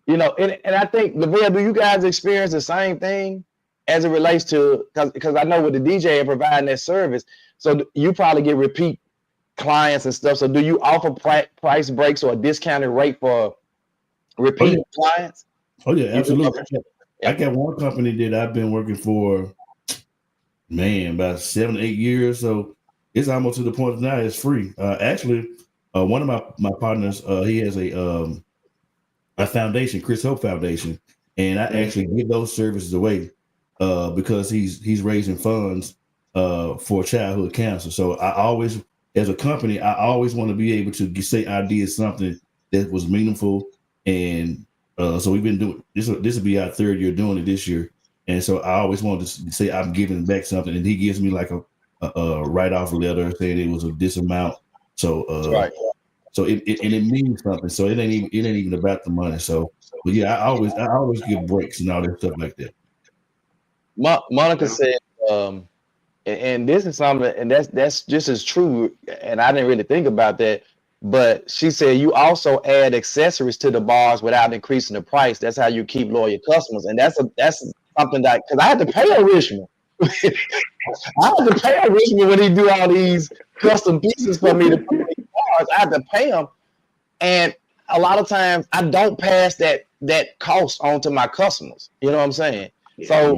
[SPEAKER 2] You know, and I think, Lavelle, do you guys experience the same thing as it relates to, because I know with the DJ and providing that service, so you probably get repeat clients and stuff. So do you offer price breaks or a discounted rate for repeat clients?
[SPEAKER 3] Oh yeah, absolutely. I got one company that I've been working for, man, about 7 or 8 years. So it's almost to the point now it's free. Actually, one of my partners, he has a foundation, Chris Hope Foundation, and I actually give those services away because he's raising funds for childhood cancer. So I always, as a company, I always want to be able to say I did something that was meaningful, and so we've been doing this. This will be our 3rd year doing it this year, and so I always wanted to say I'm giving back something, and he gives me like a write-off letter saying it was of this amount. So
[SPEAKER 2] Right.
[SPEAKER 3] So it means something. So it ain't even about the money. So, but yeah, I always give breaks and all that stuff like that.
[SPEAKER 2] Monica said, and this is something, and that's just as true. And I didn't really think about that, but she said you also add accessories to the bars without increasing the price. That's how you keep loyal customers, and that's something that, because I had to pay Harishma. I had to pay Harishma when he do all these custom pieces for me to put in these bars. I had to pay him, and a lot of times I don't pass that cost on to my customers. You know what I'm saying? Yeah. So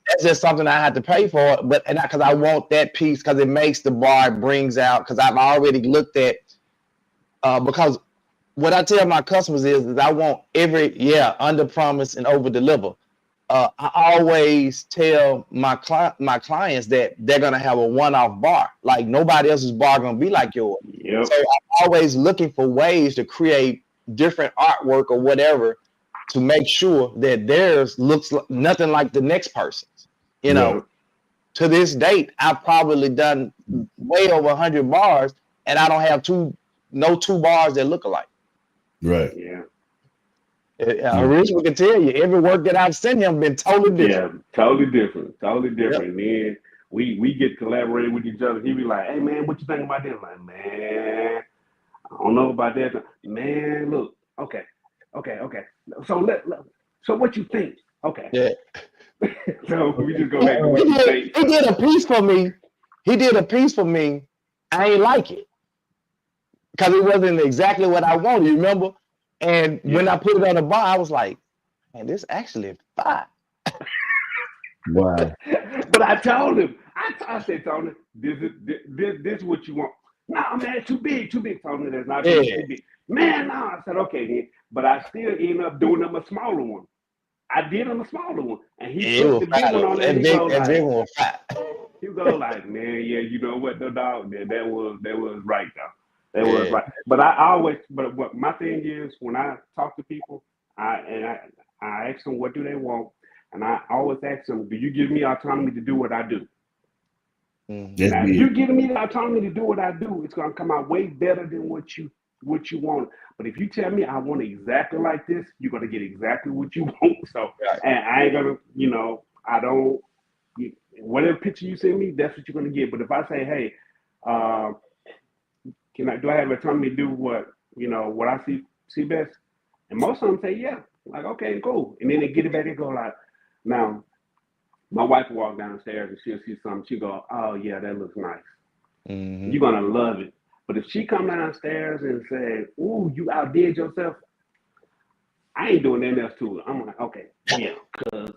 [SPEAKER 2] that's just something I had to pay for, but because I want that piece, because it makes the bar, brings out, because I've already looked at, because what I tell my customers is I want under promise and over deliver. I always tell my clients that they're gonna have a one-off bar, like nobody else's bar gonna be like yours. Yep. So I'm always looking for ways to create different artwork or whatever to make sure that theirs looks nothing like the next person's. You know, to this date, I've probably done way over 100 bars, and I don't have two bars that look alike.
[SPEAKER 3] Right.
[SPEAKER 4] Yeah.
[SPEAKER 2] Harishma can tell you every work that I've sent him been totally different.
[SPEAKER 4] Yeah, totally different. Yep. And then we get collaborating with each other. He be like, "Hey man, what you think about this?" I'm like, man, I don't know about that. Man, look, okay. So what you think? Okay.
[SPEAKER 2] Yeah.
[SPEAKER 4] So we just go back to
[SPEAKER 2] what you think. He did a piece for me. I ain't like it because it wasn't exactly what I wanted. You remember? And when I put it on the bar, I was like, man, this actually fire.
[SPEAKER 3] Wow.
[SPEAKER 4] But I told him, I said, Tony, this is what you want. No, man, too big, Tony. That's not too big. Man, no. I said, okay, then. But I still ended up doing them a smaller one. I did him a smaller one. And he put the big one on there. That big one was fat. He goes like, man, yeah, you know what, the dog, that was right, though. That was right. But but what my thing is, when I talk to people, I ask them what do they want, and I always ask them, do you give me autonomy to do what I do? Mm-hmm. Now, if you're giving me the autonomy to do what I do, it's gonna come out way better than what you want. But if you tell me I want it exactly like this, you're gonna get exactly what you want. So, and I ain't gonna, I don't. Whatever picture you send me, that's what you're gonna get. But if I say, hey, do I have autonomy to do what I see best? And most of them say, yeah. Like, okay, cool. And then they get it back and go like, now, my wife will walk downstairs and she'll see something. She'll go, oh, yeah, that looks nice. Mm-hmm. You're going to love it. But if she come downstairs and say, ooh, you outdid yourself, I ain't doing anything else to it. I'm like, okay, I'm done.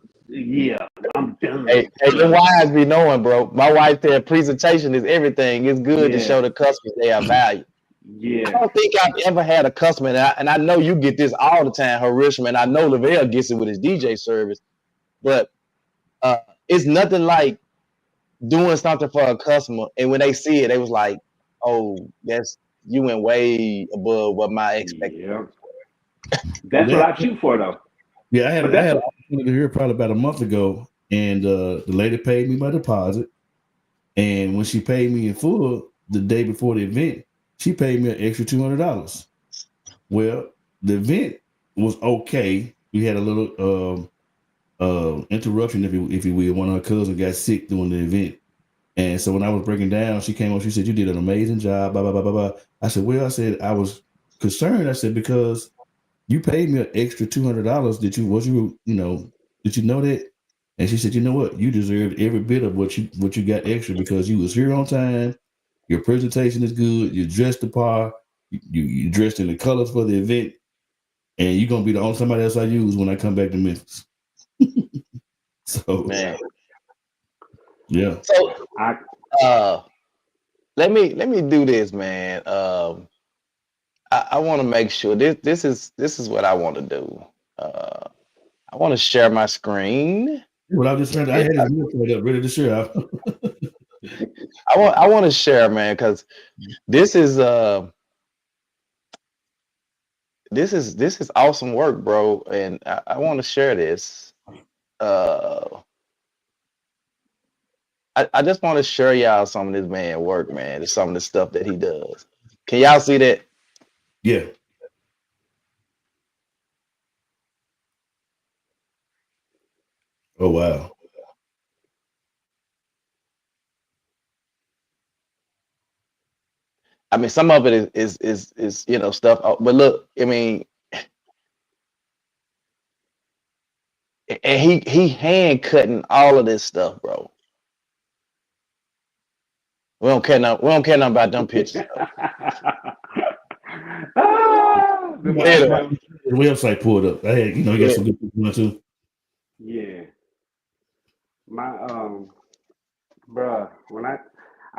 [SPEAKER 2] Hey, the wives be knowing, bro. My wife said presentation is everything. It's good to show the customers they have value.
[SPEAKER 4] Yeah.
[SPEAKER 2] I don't think I've ever had a customer, and I know you get this all the time, Harishma, and I know Lavelle gets it with his DJ service, but it's nothing like doing something for a customer, and when they see it, they was like, oh, you went way above what my expectations were.
[SPEAKER 4] That's what I shoot for, though.
[SPEAKER 3] Yeah, I had an opportunity here probably about a month ago, and the lady paid me my deposit, and when she paid me in full the day before the event, she paid me an extra $200. Well, the event was okay. We had a little interruption, if you will. One of her cousins got sick during the event, And so when I was breaking down, she came up, she said, "You did an amazing job, blah, blah, blah, blah, blah." I said, "Well," I said, "I was concerned." I said, "Because you paid me an extra $200. Did you know that?" And she said, "You know what? You deserved every bit of what you got extra because you was here on time. Your presentation is good. You dressed the par. You dressed in the colors for the event, and you're gonna be the only somebody else I use when I come back to Memphis." So
[SPEAKER 2] Man.
[SPEAKER 3] yeah.
[SPEAKER 2] So
[SPEAKER 4] I
[SPEAKER 2] let me do this, man. I want to make sure this is what I want to do. I want to share my screen.
[SPEAKER 3] Well, I was just trying to, I had his milk up ready to share.
[SPEAKER 2] I want to share, man, because this is this is awesome work, bro, and I want to share this. I just want to share y'all some of this man work, man. Some of the stuff that he does. Can y'all see that?
[SPEAKER 3] Yeah. Oh wow.
[SPEAKER 2] I mean, some of it is stuff. But look, I mean, and he hand cutting all of this stuff, bro. We don't care nothing about them pictures.
[SPEAKER 3] The website pulled up. I had, he got some good people too.
[SPEAKER 4] yeah, my bruh, when I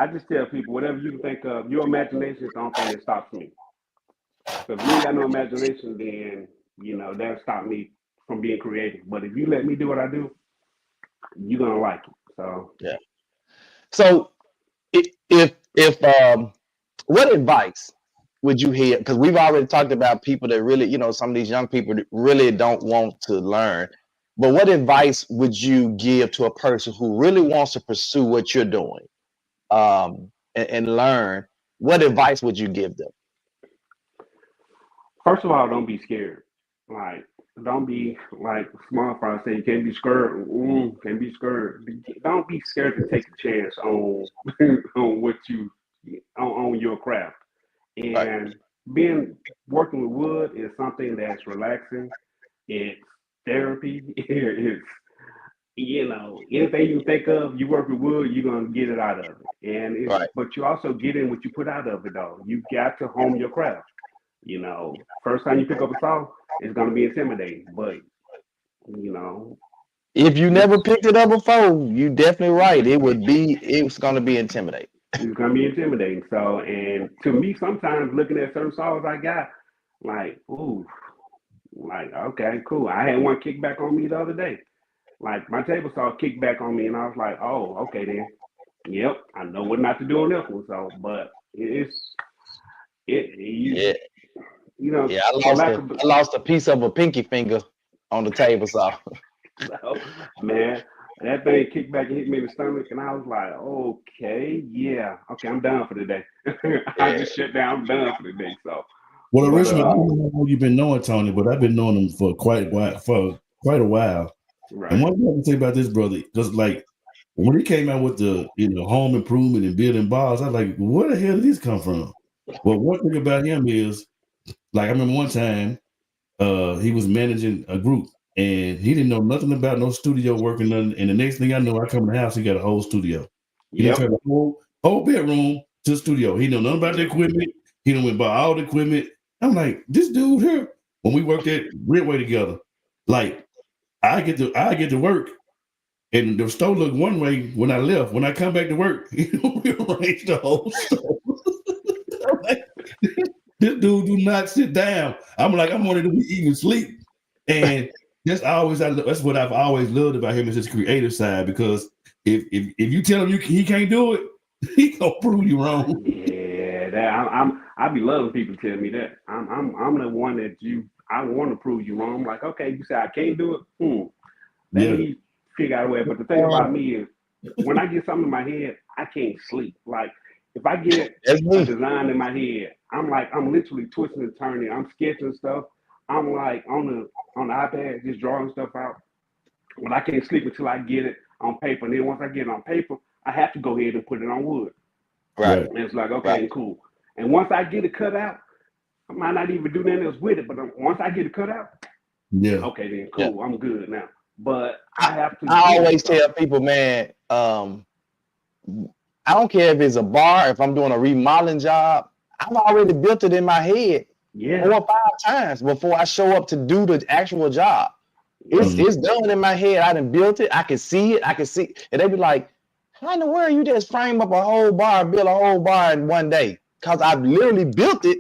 [SPEAKER 4] just tell people whatever you can think of, your imagination is the only thing that stops me. So if you ain't got no imagination, then that'll stop me from being creative. But if you let me do what I do, you're gonna like it. So
[SPEAKER 2] Yeah. So if what advice would you hear? Because we've already talked about people that really, some of these young people that really don't want to learn. But what advice would you give to a person who really wants to pursue what you're doing, and learn? What advice would you give them?
[SPEAKER 4] first of all, don't be scared. Like, don't be like small fry say you can't be scared. Can't be scared. Don't be scared to take a chance on on what you on your craft.
[SPEAKER 2] Right.
[SPEAKER 4] And being working with wood is something that's relaxing. It's therapy. It's anything you think of, you work with wood, you're gonna get it out of it. And
[SPEAKER 2] Right.
[SPEAKER 4] but you also get in what you put out of it though. You got to hone your craft. First time you pick up a saw, it's gonna be intimidating, but you know,
[SPEAKER 2] If you
[SPEAKER 4] just
[SPEAKER 2] never picked it up before, you definitely right. It's going to be intimidating.
[SPEAKER 4] it's gonna be intimidating. So, and to me, sometimes looking at certain saws I got, like, ooh, like okay, cool. I had one kick back on me the other day. Like my table saw kick back on me, and I was like, oh, okay then. Yep, I know what not to do on this one. So, but it's it
[SPEAKER 2] Yeah. Yeah,
[SPEAKER 4] for lack of
[SPEAKER 2] I lost a piece of a pinky finger on the table saw.
[SPEAKER 4] so, man, that thing kicked back and hit me in the stomach, and I was like, okay, yeah, okay, I'm done for the day. I
[SPEAKER 2] Yeah.
[SPEAKER 4] just shut down. I'm done for the day. So,
[SPEAKER 3] Well,
[SPEAKER 4] but
[SPEAKER 3] Harishma, I don't know how long you've been knowing Tony, but I've been knowing him for quite a while. And
[SPEAKER 4] right,
[SPEAKER 3] one thing I can say about this brother, because like when he came out with the home improvement and building bars, I was like, where the hell did this come from? Well, one thing about him is, like, I remember one time he was managing a group and he didn't know nothing about no studio work and nothing. And the next thing I know, I come in the house, he got a whole studio. He didn't
[SPEAKER 4] yep,
[SPEAKER 3] turn the whole bedroom to studio. He didn't know nothing about the equipment. He done went buy all the equipment. I'm like, this dude here, when we worked at Redway together, like I get to work and the store looked one way when I left. When I come back to work, he rearranged the whole store. I'm like, this dude do not sit down. I'm like, I'm wanting to even sleep. And that's what I've always loved about him is his creative side, because if you tell him he can't do it, he gonna prove you wrong.
[SPEAKER 4] yeah. That I be loving people tell me that. I'm the one that I want to prove you wrong. I'm like, okay, you say I can't do it. Let
[SPEAKER 3] Yeah.
[SPEAKER 4] me figure out a way. But the thing about me is, when I get something in my head, I can't sleep. Like if I get
[SPEAKER 2] That's
[SPEAKER 4] a
[SPEAKER 2] me.
[SPEAKER 4] design in my head, I'm literally twisting and turning. I'm sketching stuff. I'm like on the iPad just drawing stuff out. But I can't sleep until I get it on paper. And then once I get it on paper, I have to go ahead and put it on wood.
[SPEAKER 2] Right.
[SPEAKER 4] And it's like, okay, cool. And once I get it cut out, I might not even do nothing else with it, but once I get it cut out, okay, then cool, I'm good now. But I have to.
[SPEAKER 2] I always tell people, man, I don't care if it's a bar, if I'm doing a remodeling job, I've already built it in my head 4 or 5 times before I show up to do the actual job. It's done in my head. I done built it. I can see it. And they be like, how in the world you just frame up a whole bar, build a whole bar in one day? Because I've literally built it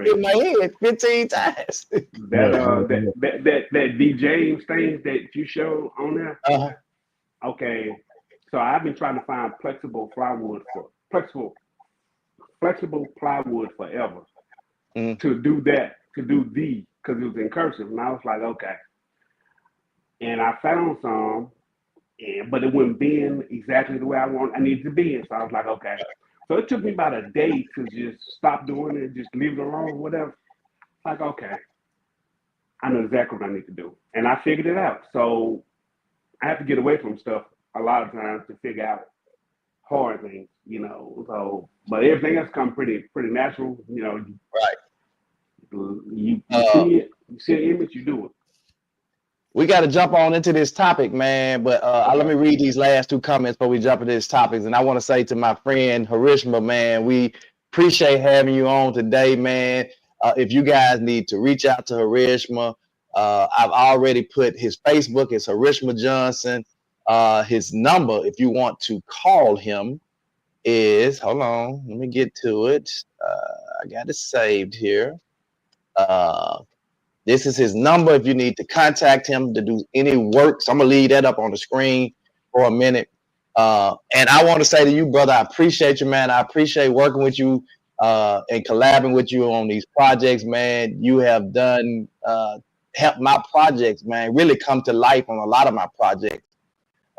[SPEAKER 2] in my head 15 times.
[SPEAKER 4] that D James thing that you showed on there. Okay, so I've been trying to find flexible plywood forever. To do that, because it was in cursive, and I was like, okay. And I found some, but it wouldn't bend exactly the way I needed to bend. So I was like, okay. So it took me about a day to just stop doing it, just leave it alone, whatever. Like, okay, I know exactly what I need to do. And I figured it out. So I have to get away from stuff a lot of times to figure out hard things, So, but everything else comes pretty natural,
[SPEAKER 2] Right.
[SPEAKER 4] You see it, you see the image, you do it.
[SPEAKER 2] We got to jump on into this topic, man. But let me read these last 2 comments before we jump into this topic. And I want to say to my friend Harishma, man, we appreciate having you on today, man. If you guys need to reach out to Harishma, I've already put his Facebook. It's Harishma Johnson. His number, if you want to call him, is, hold on, let me get to it. I got it saved here. This is his number if you need to contact him to do any work. So I'm going to leave that up on the screen for a minute. And I want to say to you, brother, I appreciate you, man. I appreciate working with you and collaborating with you on these projects, man. You have done, helped my projects, man, really come to life on a lot of my projects.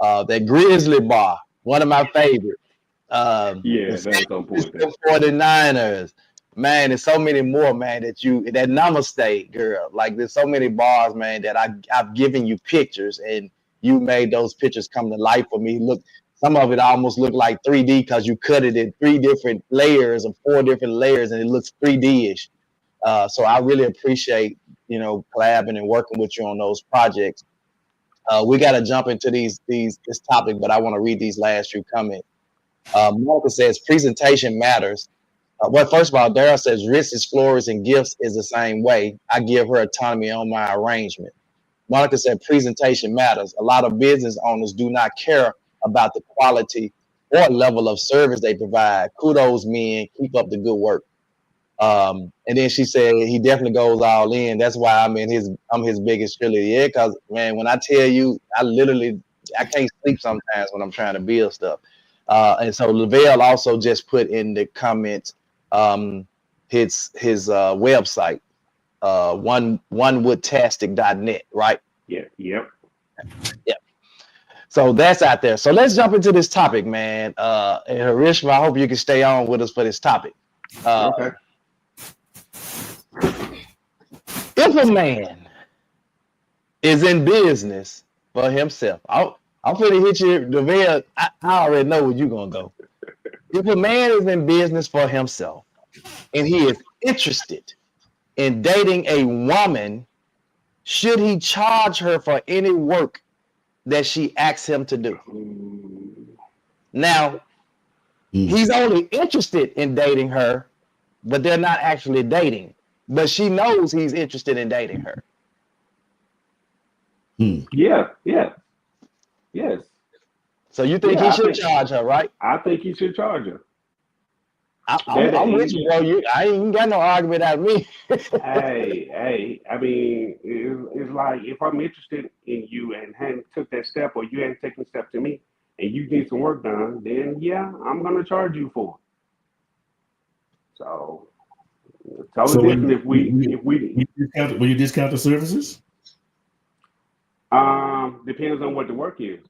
[SPEAKER 2] That Grizzly Bar, one of my favorites.
[SPEAKER 4] That's on point.
[SPEAKER 2] 49ers. Man, there's so many more, man, that Namaste, girl. Like, there's so many bars, man, that I've given you pictures, and you made those pictures come to life for me. Look, some of it almost looked like 3D because you cut it in 3 different layers or 4 different layers, and it looks 3D-ish. So I really appreciate, collabing and working with you on those projects. We got to jump into this topic, but I want to read these last few comments. Monica says, presentation matters. Well, first of all, Daryl says, wrists, floors, and gifts is the same way. I give her autonomy on my arrangement. Monica said, presentation matters. A lot of business owners do not care about the quality or level of service they provide. Kudos, men. Keep up the good work. And then she said, he definitely goes all in. That's why I'm his biggest cheerleader. Yeah, because, man, when I tell you, I can't sleep sometimes when I'm trying to build stuff. And so Lavelle also just put in the comments his website, onewoodtastic.net, right?
[SPEAKER 4] Yep.
[SPEAKER 2] So that's out there. So let's jump into this topic, man. And Harishma, I hope you can stay on with us for this topic.
[SPEAKER 4] Okay.
[SPEAKER 2] If a man is in business for himself, I'm finna hit you, Lavelle. I already know where you're gonna go. If a man is in business for himself and he is interested in dating a woman, should he charge her for any work that she asks him to do? Now, he's only interested in dating her, but they're not actually dating. But she knows he's interested in dating her.
[SPEAKER 4] Yes.
[SPEAKER 2] So you think he should charge her, right?
[SPEAKER 4] I think he should charge her.
[SPEAKER 2] I'm with you, bro. I ain't got no argument out of me.
[SPEAKER 4] hey, I mean, it's like if I'm interested in you and hadn't took that step, or you hadn't taken a step to me, and you need some work done, then yeah, I'm gonna charge you for it. So it's totally different if we
[SPEAKER 3] will you discount the services?
[SPEAKER 4] Depends on what the work is.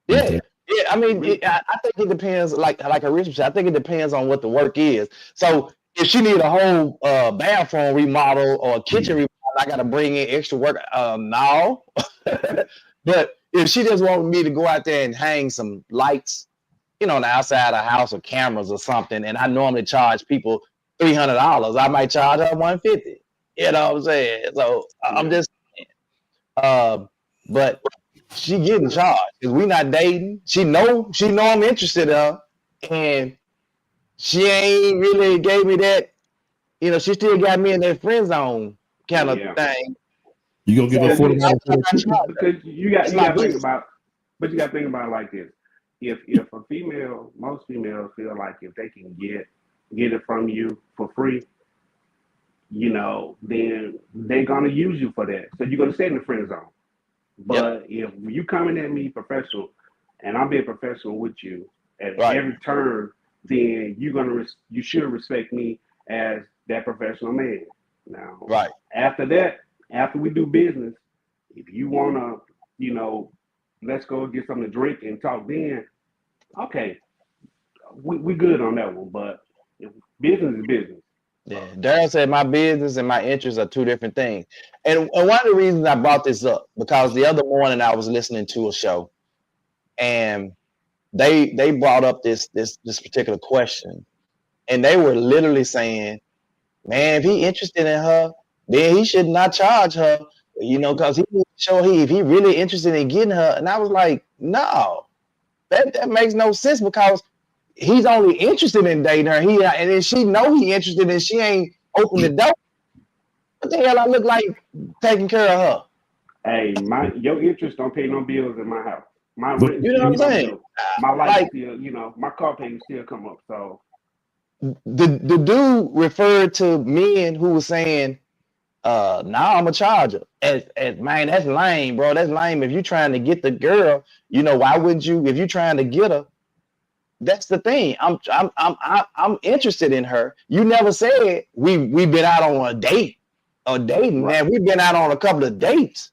[SPEAKER 2] Yeah. Okay. Yeah, I mean, I think it depends. Like Harishma said, I think it depends on what the work is. So if she need a whole bathroom remodel or a kitchen remodel, I got to bring in extra work. No, but if she just wanted me to go out there and hang some lights, on the outside of the house or cameras or something, and I normally charge people $300, I might charge her $150. You know what I'm saying? So I'm just saying. But she getting charged because we not dating. She know I'm interested in her, and she ain't really gave me that. She still got me in that friend zone kind of thing.
[SPEAKER 3] You gonna give her $40?
[SPEAKER 4] Because you got to think about, but you got to think about it like this: if a female, most females feel like if they can get it from you for free, then they're gonna use you for that. So you're gonna stay in the friend zone. But if you coming at me professional, and I'm being professional with you at every turn, then you should respect me as that professional man. Now, after that, after we do business, if you wanna, let's go get something to drink and talk then, okay, we good on that one. But business is business.
[SPEAKER 2] Yeah, Darren said my business and my interests are two different things. And one of the reasons I brought this up, because the other morning I was listening to a show and they brought up this particular question, and they were literally saying, man, if he interested in her, then he should not charge her, because he will show if he really interested in getting her. And I was like, no, that makes no sense, because he's only interested in dating her. And then she know he interested and she ain't open the door. What the hell I look like taking care of her?
[SPEAKER 4] Hey, your interest don't pay no bills in my house. My rent,
[SPEAKER 2] you know what I'm saying?
[SPEAKER 4] My life still, my car payment still come up. So
[SPEAKER 2] the dude referred to men who was saying, nah, I'm a charger. As man, that's lame, bro. That's lame. If you're trying to get the girl, why wouldn't you? If you're trying to get her, that's the thing. I'm interested in her. You never said we've been out on a date or dating. Man, we've been out on a couple of dates.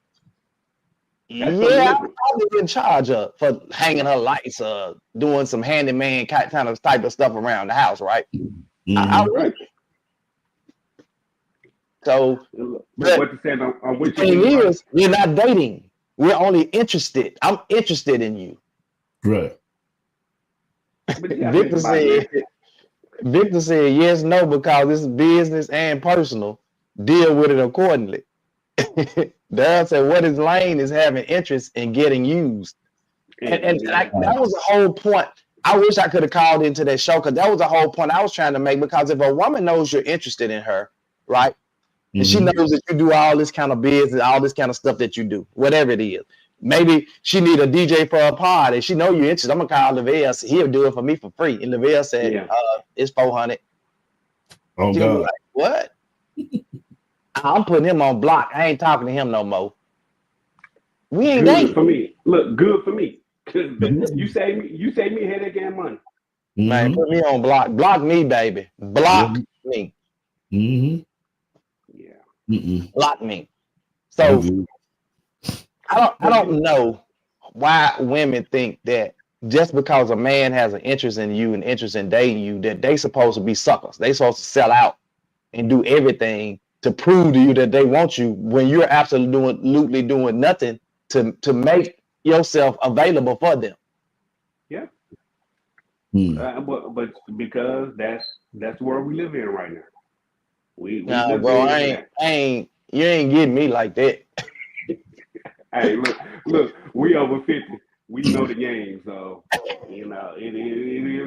[SPEAKER 2] I probably in charge of for hanging her lights, doing some handyman type of stuff around the house, right?
[SPEAKER 4] Right.
[SPEAKER 2] So,
[SPEAKER 4] what you said on which
[SPEAKER 2] the thing is, we're not dating. We're only interested. I'm interested in you.
[SPEAKER 3] Right.
[SPEAKER 2] Victor said yes, no, because this is business and personal. Deal with it accordingly. Darren said, what is lane is having interest in getting used. And that was the whole point. I wish I could have called into that show, because that was the whole point I was trying to make. Because if a woman knows you're interested in her, right? And she knows that you do all this kind of business, all this kind of stuff that you do, whatever it is. Maybe she need a DJ for a party. She know you're interested. I'm gonna call Lavelle. He'll do it for me for free. And Lavelle said, it's $400.
[SPEAKER 3] Oh, God.
[SPEAKER 2] Like, what? I'm putting him on block. I ain't talking to him no more. We ain't
[SPEAKER 4] good
[SPEAKER 2] dating.
[SPEAKER 4] For me. Look, good for me. You save me headache and money.
[SPEAKER 2] Man, put me on block. Block me, baby. Block me.
[SPEAKER 4] Yeah.
[SPEAKER 2] Block me. So I don't know why women think that just because a man has an interest in you and interest in dating you, that they supposed to be suckers. They supposed to sell out and do everything to prove to you that they want you, when you're absolutely doing nothing to make yourself available for them.
[SPEAKER 4] Yeah. But because that's where we live in right now. We
[SPEAKER 2] nah, bro, you ain't getting me like that.
[SPEAKER 4] Hey, look, we over 50. We know the game, so it is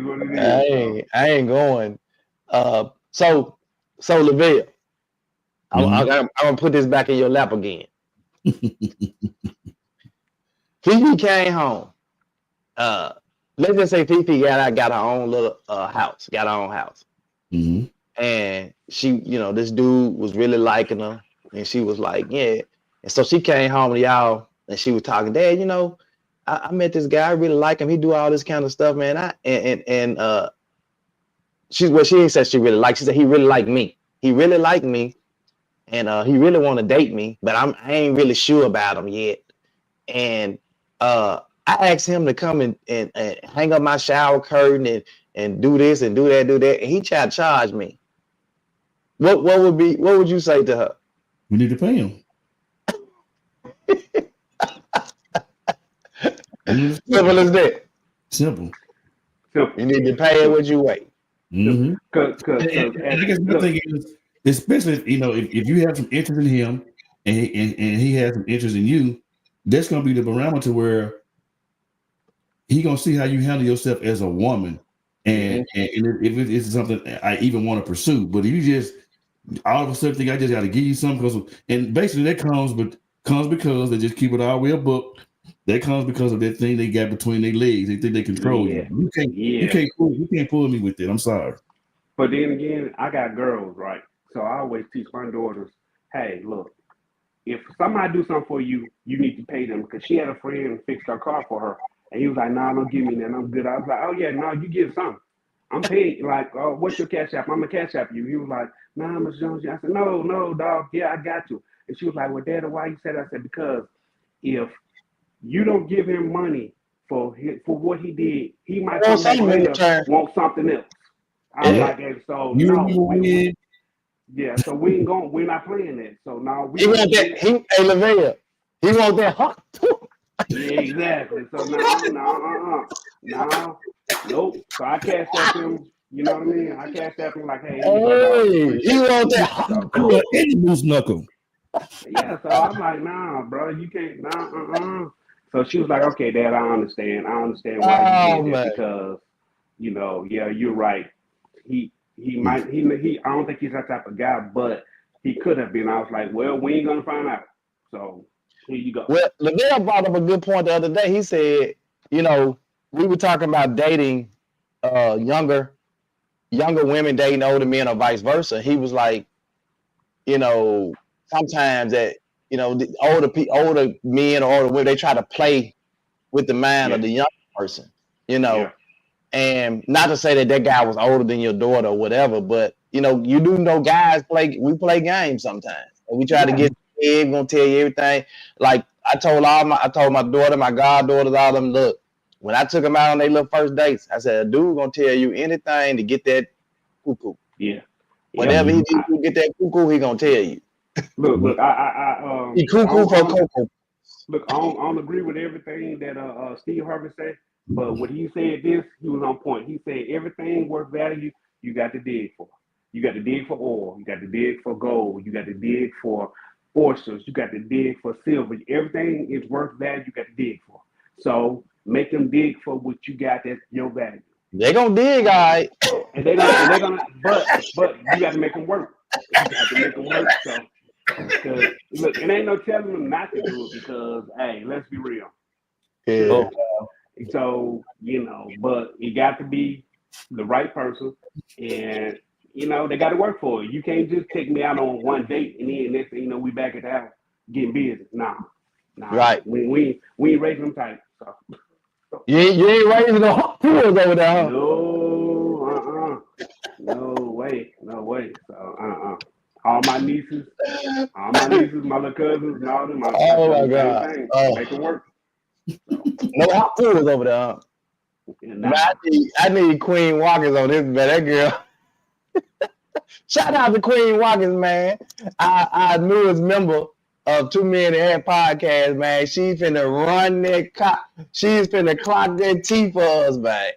[SPEAKER 4] what it is.
[SPEAKER 2] I ain't going. So Lavelle, I'm gonna put this back in your lap again. Fifi came home. Let's just say Fifi got her own little house, got her own house. And she, this dude was really liking her, and she was like, yeah. And so she came home to y'all, and she was talking, Dad, I met this guy, I really like him. He do all this kind of stuff, man. She didn't say she really liked. She said he really liked me. He really liked me, and he really want to date me, but I ain't really sure about him yet. And I asked him to come and hang up my shower curtain and do this and do that, and he tried to charge me. What would you say to her?
[SPEAKER 3] We need to pay him.
[SPEAKER 2] Simple as that.
[SPEAKER 3] Simple.
[SPEAKER 2] You need to pay it what you weigh.
[SPEAKER 3] Mm-hmm.
[SPEAKER 4] Cause
[SPEAKER 3] And I guess my thing is, especially if you have some interest in him and he has some interest in you, that's gonna be the barometer where he gonna see how you handle yourself as a woman, and if it's something I even want to pursue. But if you just all of a sudden think I just got to give you something, and basically that comes because they just keep it all way a book. That comes because of that thing they got between their legs. They think they control you. You can't pull me with it. I'm sorry.
[SPEAKER 4] But then again, I got girls, right? So I always teach my daughters, hey, look, if somebody do something for you, you need to pay them. Because she had a friend fix her car for her. And he was like, nah, don't give me that. I'm good. I was like, oh, yeah, no, you give something. I'm paid. Like, oh, what's your cash app? I'm going to cash app you. He was like, nah, Miss Jones. I said, no, dog. Yeah, I got you. And she was like, well, Dad, why you said that? I said, because if you don't give him money for what he did, he might come back later want something else. I was like, and so so we're not playing that. So now
[SPEAKER 2] he want that. Hey, Lavelle, he want that hot too.
[SPEAKER 4] Yeah, exactly. So no, nope. So I cashed up him. You know what I mean? I cashed up him like, hey,
[SPEAKER 2] he want that hot
[SPEAKER 3] cool. Any moose knuckle.
[SPEAKER 4] Yeah. So I'm like, nah, bro, you can't. So she was like, okay, Dad, I understand. I understand why you did that because, yeah, you're right. He might I don't think he's that type of guy, but he could have been. I was like, well, we ain't gonna find out. So here you go.
[SPEAKER 2] Well, Lavelle brought up a good point the other day. He said, we were talking about dating younger women dating older men or vice versa. He was like, sometimes that, the older men or older women, they try to play with the mind of the young person, and not to say that guy was older than your daughter or whatever, but you do know guys we play games sometimes. And we try to get we're gonna tell you everything. Like I told my daughter, my goddaughters, all of them, look, when I took them out on their little first dates, I said, a dude gonna tell you anything to get that cuckoo.
[SPEAKER 4] Yeah.
[SPEAKER 2] Whatever he did to get that cuckoo, he gonna tell you.
[SPEAKER 4] Look,
[SPEAKER 2] he cuckoo for cocoa.
[SPEAKER 4] Look, I don't agree with everything that Steve Harvey said, but when he said this, he was on point. He said everything worth value, you got to dig for. You got to dig for oil. You got to dig for gold. You got to dig for oysters. You got to dig for silver. Everything is worth value. You got to dig for. So make them dig for what you got that's your value.
[SPEAKER 2] They gonna dig, all right.
[SPEAKER 4] And they're gonna, but you got to make them work. You got to make them work. So, because look, it ain't no telling them not to do it because, hey, let's be real.
[SPEAKER 2] Yeah.
[SPEAKER 4] So but it got to be the right person, and they got to work for it. You can't just take me out on one date and then next thing we back at the house getting busy. Nah.
[SPEAKER 2] Right.
[SPEAKER 4] We ain't raising them tight. So.
[SPEAKER 2] You ain't raising no hot pools over there. Huh?
[SPEAKER 4] No way. So all my nieces, my little cousins, and all them.
[SPEAKER 2] My God.
[SPEAKER 4] Make them work.
[SPEAKER 2] No hot pools over there. Huh? I need Queen Watkins on this, man. That girl. Shout out to Queen Watkins, man. Our newest member of 2 Men and Half podcast, man. She's finna run that clock. She's finna clock that T for us, man.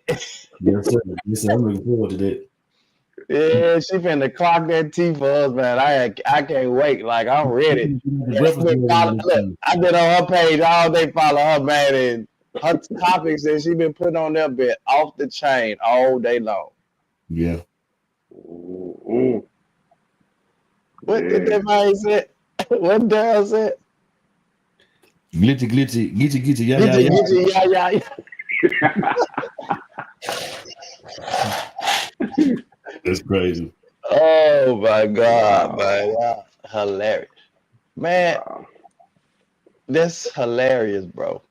[SPEAKER 3] Yes, sir. I'm looking forward to that.
[SPEAKER 2] Yeah, she finna clock that T for us, man. I can't wait. Like, I'm ready. I've been on her page all day, follow her, man, and her topics that she been putting on there been off the chain all day long.
[SPEAKER 3] Yeah.
[SPEAKER 2] What did that man say? What Darryl said?
[SPEAKER 3] Glitchy, yeah. That's crazy.
[SPEAKER 2] Oh my God, man. Hilarious. Man, that's hilarious, bro.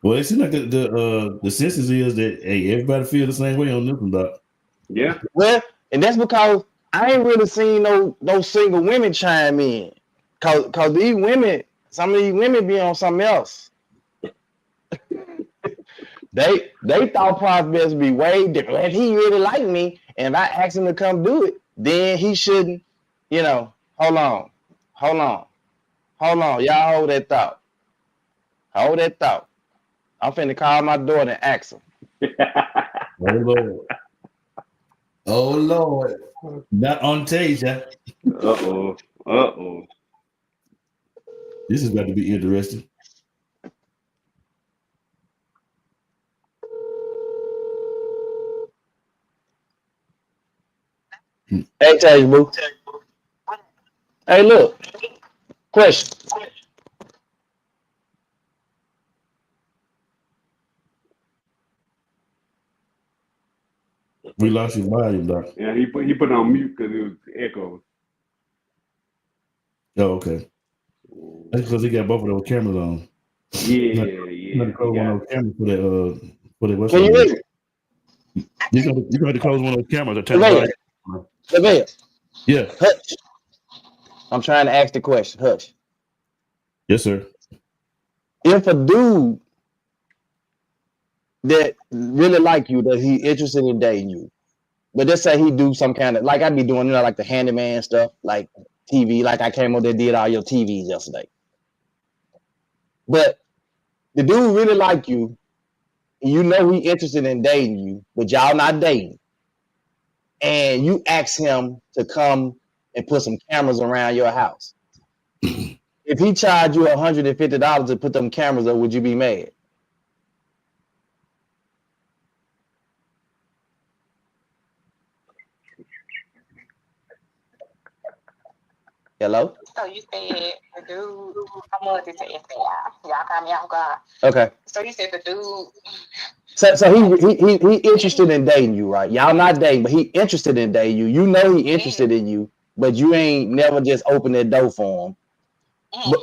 [SPEAKER 3] Well, it seems like the census is that everybody feel the same way on this one, Doc.
[SPEAKER 4] Yeah.
[SPEAKER 2] Well, and that's because I ain't really seen no single women chime in. Cause these women, some of these women be on something else. they thought process be way different. If he really like me, and if I ask him to come do it, then he shouldn't, hold on. Y'all hold that thought. I'm finna call my daughter and ask her.
[SPEAKER 3] Oh Lord. Oh Lord. Not on Tasia.
[SPEAKER 4] Uh-oh.
[SPEAKER 3] This is about to be interesting.
[SPEAKER 2] Hey, Tage, boo. Hey, look. Question.
[SPEAKER 3] We lost your volume, Doc.
[SPEAKER 4] Yeah, he put it on mute because it was echoing.
[SPEAKER 3] Oh, okay. That's because he got both of those cameras on.
[SPEAKER 4] Yeah.
[SPEAKER 3] You got to close
[SPEAKER 4] He
[SPEAKER 3] one
[SPEAKER 4] got
[SPEAKER 3] of those cameras for that what's
[SPEAKER 2] Can you
[SPEAKER 3] on.
[SPEAKER 2] hear me?
[SPEAKER 3] You got to close one of those cameras or turn the
[SPEAKER 2] Lavelle.
[SPEAKER 3] volume.
[SPEAKER 2] Lavelle.
[SPEAKER 3] Yeah.
[SPEAKER 2] Hush. I'm trying to ask the question. Hush.
[SPEAKER 3] Yes, sir.
[SPEAKER 2] If a dude that really like you, that he interested in dating you, but let's say he do some kind of, like I be doing, like the handyman stuff, like TV, like I came over there did all your TVs yesterday. But the dude really like you, and you know he interested in dating you, but y'all not dating. And you ask him to come and put some cameras around your house. If he charged you $150 to put them cameras up, would you be mad? Hello?
[SPEAKER 5] So you said the dude, I wanted to answer y'all call me off guard.
[SPEAKER 2] Okay.
[SPEAKER 5] So you said the dude.
[SPEAKER 2] So he interested in dating you, right? Y'all not dating, but he interested in dating you. You know he interested in you, but you ain't never just opened that door for him.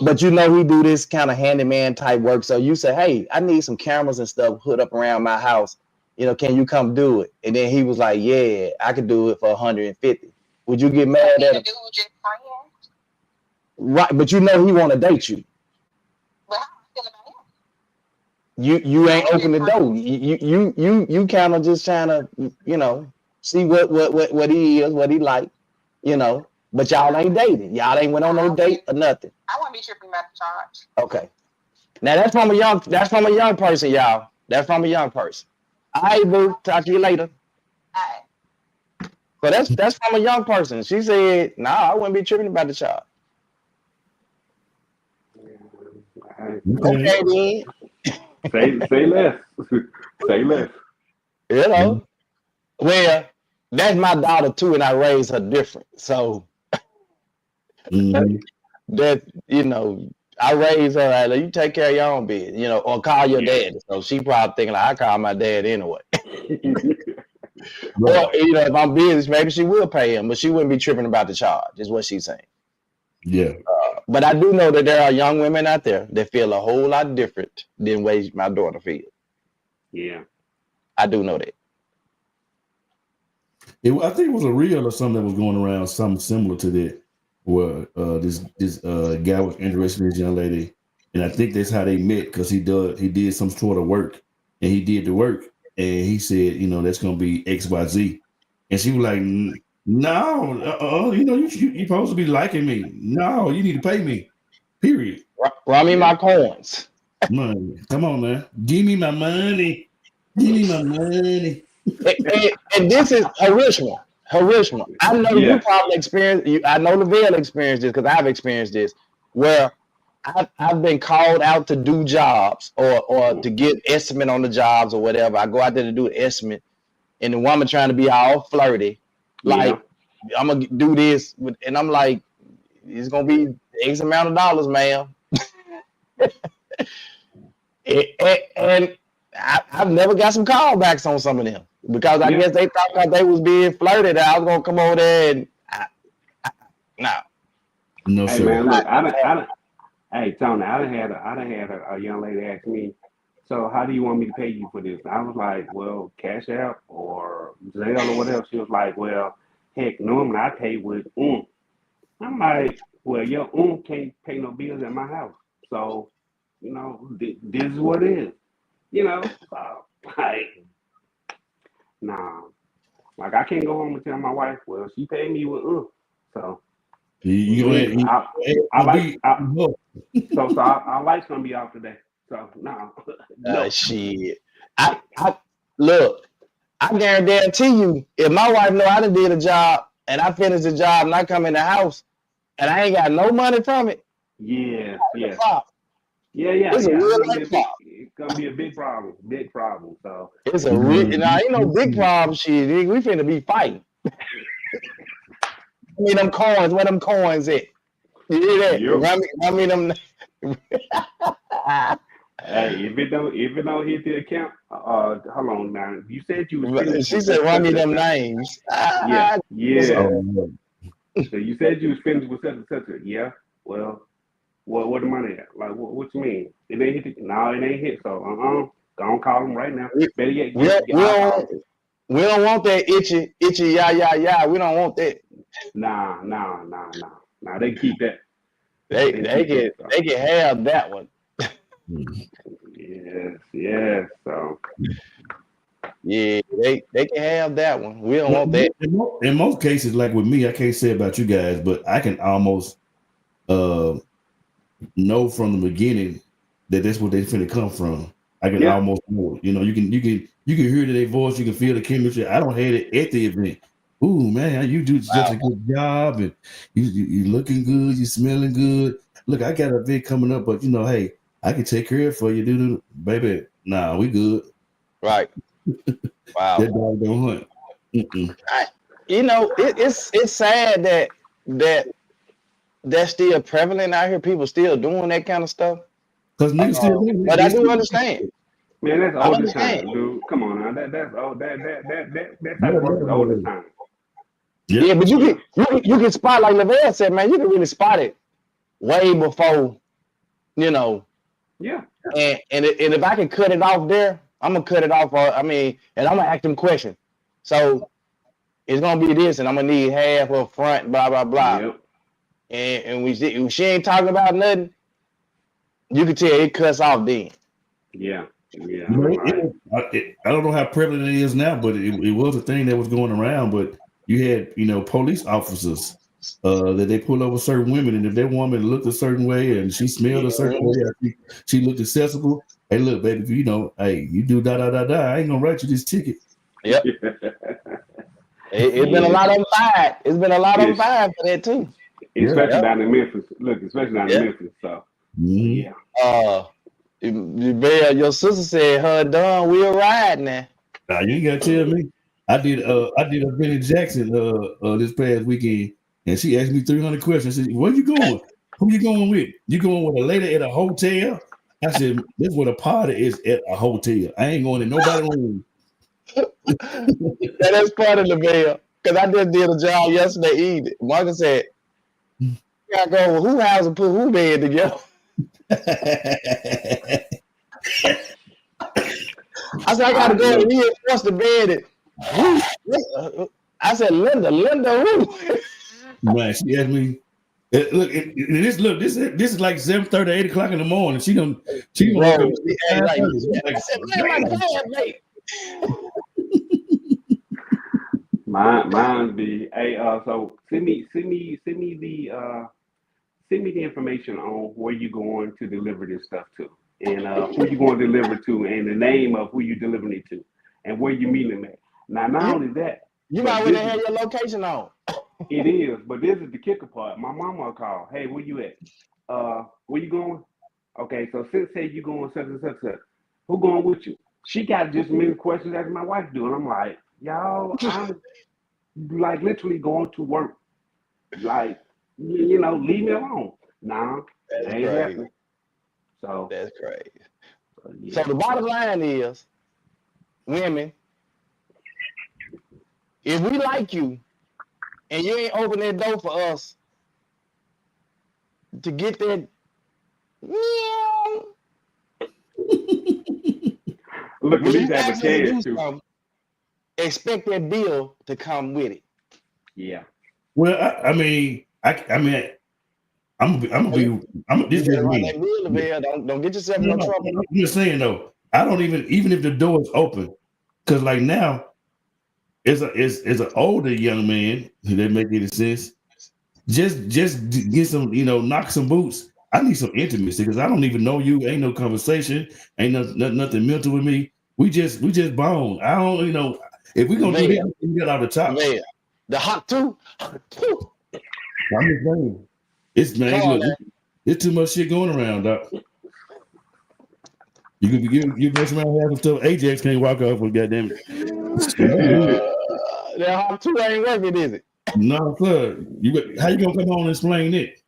[SPEAKER 2] But you know he do this kind of handyman type work. So you say, hey, I need some cameras and stuff put up around my house. Can you come do it? And then he was like, yeah, I could do it for 150. Would you get mad at him?
[SPEAKER 5] Dude just friends.
[SPEAKER 2] Right, but you know he want to date you.
[SPEAKER 5] But how I feel about him?
[SPEAKER 2] You ain't open the door. You kind of just trying to, see what he is, what he like, But y'all ain't dating. Y'all ain't went on no date or nothing.
[SPEAKER 5] I wouldn't be tripping about the charge.
[SPEAKER 2] Okay. Now that's from a young person, y'all. That's from a young person. All right, boo. Talk to you later. So that's from a young person. She said, "Nah, I wouldn't be tripping about the charge." Okay then.
[SPEAKER 4] Say less. Say less.
[SPEAKER 2] Well, that's my daughter too, and I raised her different. So that I raised her like, you take care of your own business, or call your dad. So she probably thinking like I call my dad anyway. Or if I'm business, maybe she will pay him, but she wouldn't be tripping about the charge. Is what she's saying.
[SPEAKER 3] Yeah.
[SPEAKER 2] But I do know that there are young women out there that feel a whole lot different than way my daughter feels.
[SPEAKER 4] Yeah.
[SPEAKER 2] I do know that.
[SPEAKER 3] I think it was a reel or something that was going around, something similar to that, where this guy was interested in this young lady, and I think that's how they met because he did some sort of work, and he did the work, and he said, that's gonna be XYZ, and she was like, no, you're supposed to be liking me. No, you need to pay me. Period.
[SPEAKER 2] Run me my coins.
[SPEAKER 3] Money. Come on, man. Give me my money. Give me my money.
[SPEAKER 2] And this is Harishma. I know you probably experienced. I know Lavelle experienced this because I've experienced this, where I've been called out to do jobs or to get estimate on the jobs or whatever. I go out there to do an estimate, and the woman trying to be all flirty, like I'm gonna do this, and I'm like, it's gonna be X amount of dollars, ma'am. And I've never got some callbacks on some of them because I guess they thought that they was being flirted. I was gonna come over there and
[SPEAKER 3] no.
[SPEAKER 4] Hey
[SPEAKER 3] sir.
[SPEAKER 4] man, look, hey Tony, I done had a young lady ask me, so how do you want me to pay you for this? I was like, well, Cash App or Zelle or whatever. She was like, well, heck, normally I pay with I'm like, well, your can't pay no bills at my house, so this is what it is. So, like, nah. Like, I can't go home and tell my wife, well, she paid me with so
[SPEAKER 3] our light's
[SPEAKER 4] gonna be off today. So no, no.
[SPEAKER 2] Shit. I look. I guarantee you, if my wife know I done did a job and I finish the job and I come in the house and I ain't got no money from it,
[SPEAKER 4] Yeah.
[SPEAKER 2] it's a real life problem.
[SPEAKER 4] It's gonna be a big problem. Big problem. So
[SPEAKER 2] It's a real. Now ain't no big problem. Shit, we finna be fighting. I mean, them coins. Where them coins at? You hear that?
[SPEAKER 4] Yep.
[SPEAKER 2] Run me them.
[SPEAKER 4] Hey, if it don't hit the account, hold on now. You said you was finished.
[SPEAKER 2] She said, "Run me them names."
[SPEAKER 4] Yeah.
[SPEAKER 3] Oh,
[SPEAKER 4] So you said you was finished with such and such. Yeah. Well, what the money at? Like, what you mean? It ain't hit. No, it ain't hit. So don't call them right now. Better yet,
[SPEAKER 2] we don't want that itchy yeah. We don't want that.
[SPEAKER 4] Nah. They can keep that.
[SPEAKER 2] They can have that one.
[SPEAKER 4] Yes. So
[SPEAKER 2] yeah, they can have that one. We don't want that.
[SPEAKER 3] In most cases, like with me, I can't say about you guys, but I can almost know from the beginning that that's what they finna come from. I can almost know. You know, you can hear their voice, you can feel the chemistry. I don't hate it at the event. Ooh, man, you do such a good job, and you looking good, you smelling good. Look, I got a event coming up, but hey, I can take care of it for you, dude. Baby, nah, we good.
[SPEAKER 2] Right. Wow.
[SPEAKER 3] That dog don't hunt.
[SPEAKER 2] It's sad that's still prevalent out here. People still doing that kind of stuff.
[SPEAKER 3] Because niggas still do.
[SPEAKER 2] But I do understand.
[SPEAKER 4] Man, that's all the time, dude. Come on now. That's all that type of work is all the time.
[SPEAKER 2] Yeah, but you can spot, like Lavelle said, man, you can really spot it way before,
[SPEAKER 4] Yeah.
[SPEAKER 2] And if I can cut it off there, I'm gonna cut it off. And I'm gonna ask them questions. So it's gonna be this, and I'm gonna need half up front, blah blah blah.
[SPEAKER 4] Yep.
[SPEAKER 2] And she ain't talking about nothing, you can tell it cuts off then.
[SPEAKER 4] Yeah.
[SPEAKER 3] I don't know how prevalent it is now, but it was a thing that was going around. But you had police officers that they pull over certain women, and if that woman looked a certain way and she smelled a certain way, she looked accessible. Hey, look, baby, hey, you do da. I ain't gonna write you this ticket.
[SPEAKER 2] Yep. It's been a lot of them fired. It's been a lot of them fired for that too.
[SPEAKER 4] Especially down in Memphis. Look, especially down in Memphis. So yeah.
[SPEAKER 2] Your sister said her done we'll ride now.
[SPEAKER 3] Nah, you ain't gotta tell me. I did a Benny Jackson this past weekend, and she asked me 300 questions. She said, "Where you going? Who you going with? You going with a lady at a hotel?" I said, "This is what a party is at a hotel. I ain't going in nobody's room."
[SPEAKER 2] That's part of the bill. Because I just did a job yesterday evening. Marcus said, "You gotta go over who house and put who bed together." I said, "I gotta go and reinforce the bed." I said, Linda who?
[SPEAKER 3] Man, she asked me. This is like 7:30, 8 o'clock in the morning. She gonna wake up.
[SPEAKER 4] Mine be so send me the information on where you going to deliver this stuff to, and who you going to deliver to, and the name of who you delivering it to, and where you meeting them at. Now, not only that,
[SPEAKER 2] you might want to have your location on.
[SPEAKER 4] It is, but this is the kicker part. My mama called. Hey, where you at? Where you going? Okay, so since say you going such and such, who going with you? She got just as many questions as my wife do, and I'm like, y'all, I'm like literally going to work. Like, leave me alone. Nah, that ain't happening. So
[SPEAKER 2] that's crazy. So the bottom line is, women, if we like you and you ain't open that door for us to get that,
[SPEAKER 4] look, at least have a chance to
[SPEAKER 2] expect that bill to come with it.
[SPEAKER 4] Yeah.
[SPEAKER 3] Well, I'm gonna be. This is me.
[SPEAKER 2] Don't get yourself in trouble.
[SPEAKER 3] I'm just saying though. I don't even if the door is open, because like now, it's an older young man. That make any sense? Just get some, knock some boots I need some intimacy because I don't even know you. Ain't no conversation. Ain't nothing mental with me. We just bone. I don't, if we gonna do that, we get out the top.
[SPEAKER 2] Man, the hot two.
[SPEAKER 3] I'm just saying. It's man,
[SPEAKER 2] Come on,
[SPEAKER 3] look, it's too much shit going around, doc. You mess around and have some stuff. Ajax can't walk off with goddamn it.
[SPEAKER 2] That hot two ain't working, is it?
[SPEAKER 3] No, sir. How you gonna come on and explain it?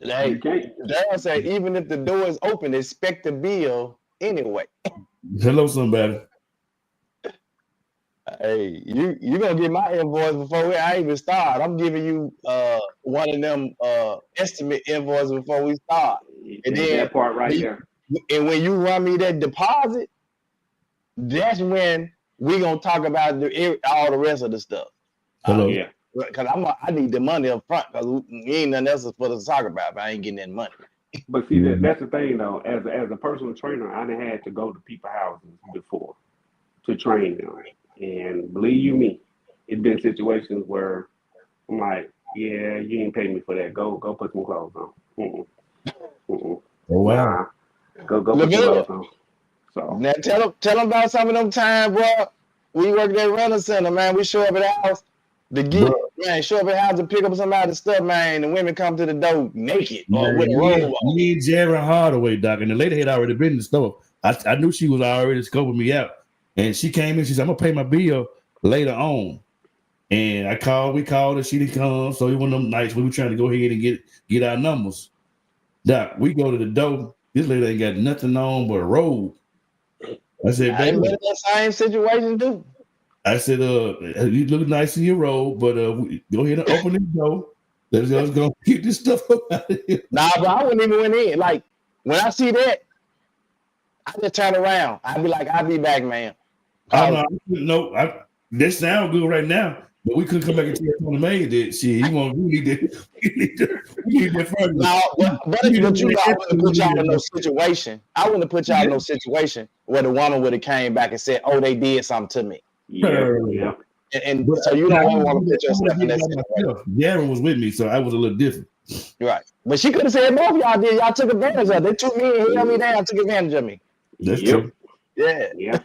[SPEAKER 2] Hey, Darryl said even if the door is open, expect the bill anyway.
[SPEAKER 3] Hello, somebody.
[SPEAKER 2] Hey, you gonna get my invoice before I even start. I'm giving you one of them estimate invoices before we start. And then
[SPEAKER 4] that part right there.
[SPEAKER 2] And when you run me that deposit, that's when we gonna talk about all the rest of the stuff.
[SPEAKER 3] Hello.
[SPEAKER 4] Yeah.
[SPEAKER 2] Because I need the money up front because ain't nothing else for us to talk about. But I ain't getting that money.
[SPEAKER 4] But see, that's the thing though. As a personal trainer, I done had to go to people's houses before to train them, and believe you me, it's been situations where I'm like, yeah, you ain't pay me for that. Go put some clothes on.
[SPEAKER 3] Oh wow.
[SPEAKER 4] Go put some clothes on. So
[SPEAKER 2] now tell them about some of them times, bro. We worked at Runner Center, man. We show up at the house to get, man, show up at the house to pick up somebody's stuff, man. The women come to the door naked or with a robe on.
[SPEAKER 3] Me and Jared Hardaway, doc, and the lady had already been in the store. I knew she was already scoping me out, and she came in. She said, "I'm gonna pay my bill later on." And we called her. She didn't come, so it one of them nights we were trying to go ahead and get our numbers. Doc, we go to the door. This lady ain't got nothing on but a robe. I said,
[SPEAKER 2] "Baby, that same situation, dude."
[SPEAKER 3] I said, you look nice in your robe, but go ahead and open the door. Let's go get this stuff up out of here.
[SPEAKER 2] Nah, but I wouldn't even went in. Like, when I see that, I just turn around. I'd be like, I'll be back, man.
[SPEAKER 3] This sound good right now, but we couldn't come back and tell the maid that shit. We need that further.
[SPEAKER 2] No, but you know, I wouldn't put y'all in no situation. I wouldn't put y'all in no situation where the woman would have came back and said, "Oh, they did something to me."
[SPEAKER 4] Yeah.
[SPEAKER 2] And so you don't want to put yourself in that situation.
[SPEAKER 3] Gavin was with me, so I was a little different.
[SPEAKER 2] Right. But she could have said both of y'all did. Y'all took advantage of it. They took me and held me down, took advantage of me.
[SPEAKER 3] That's true.
[SPEAKER 2] Yeah.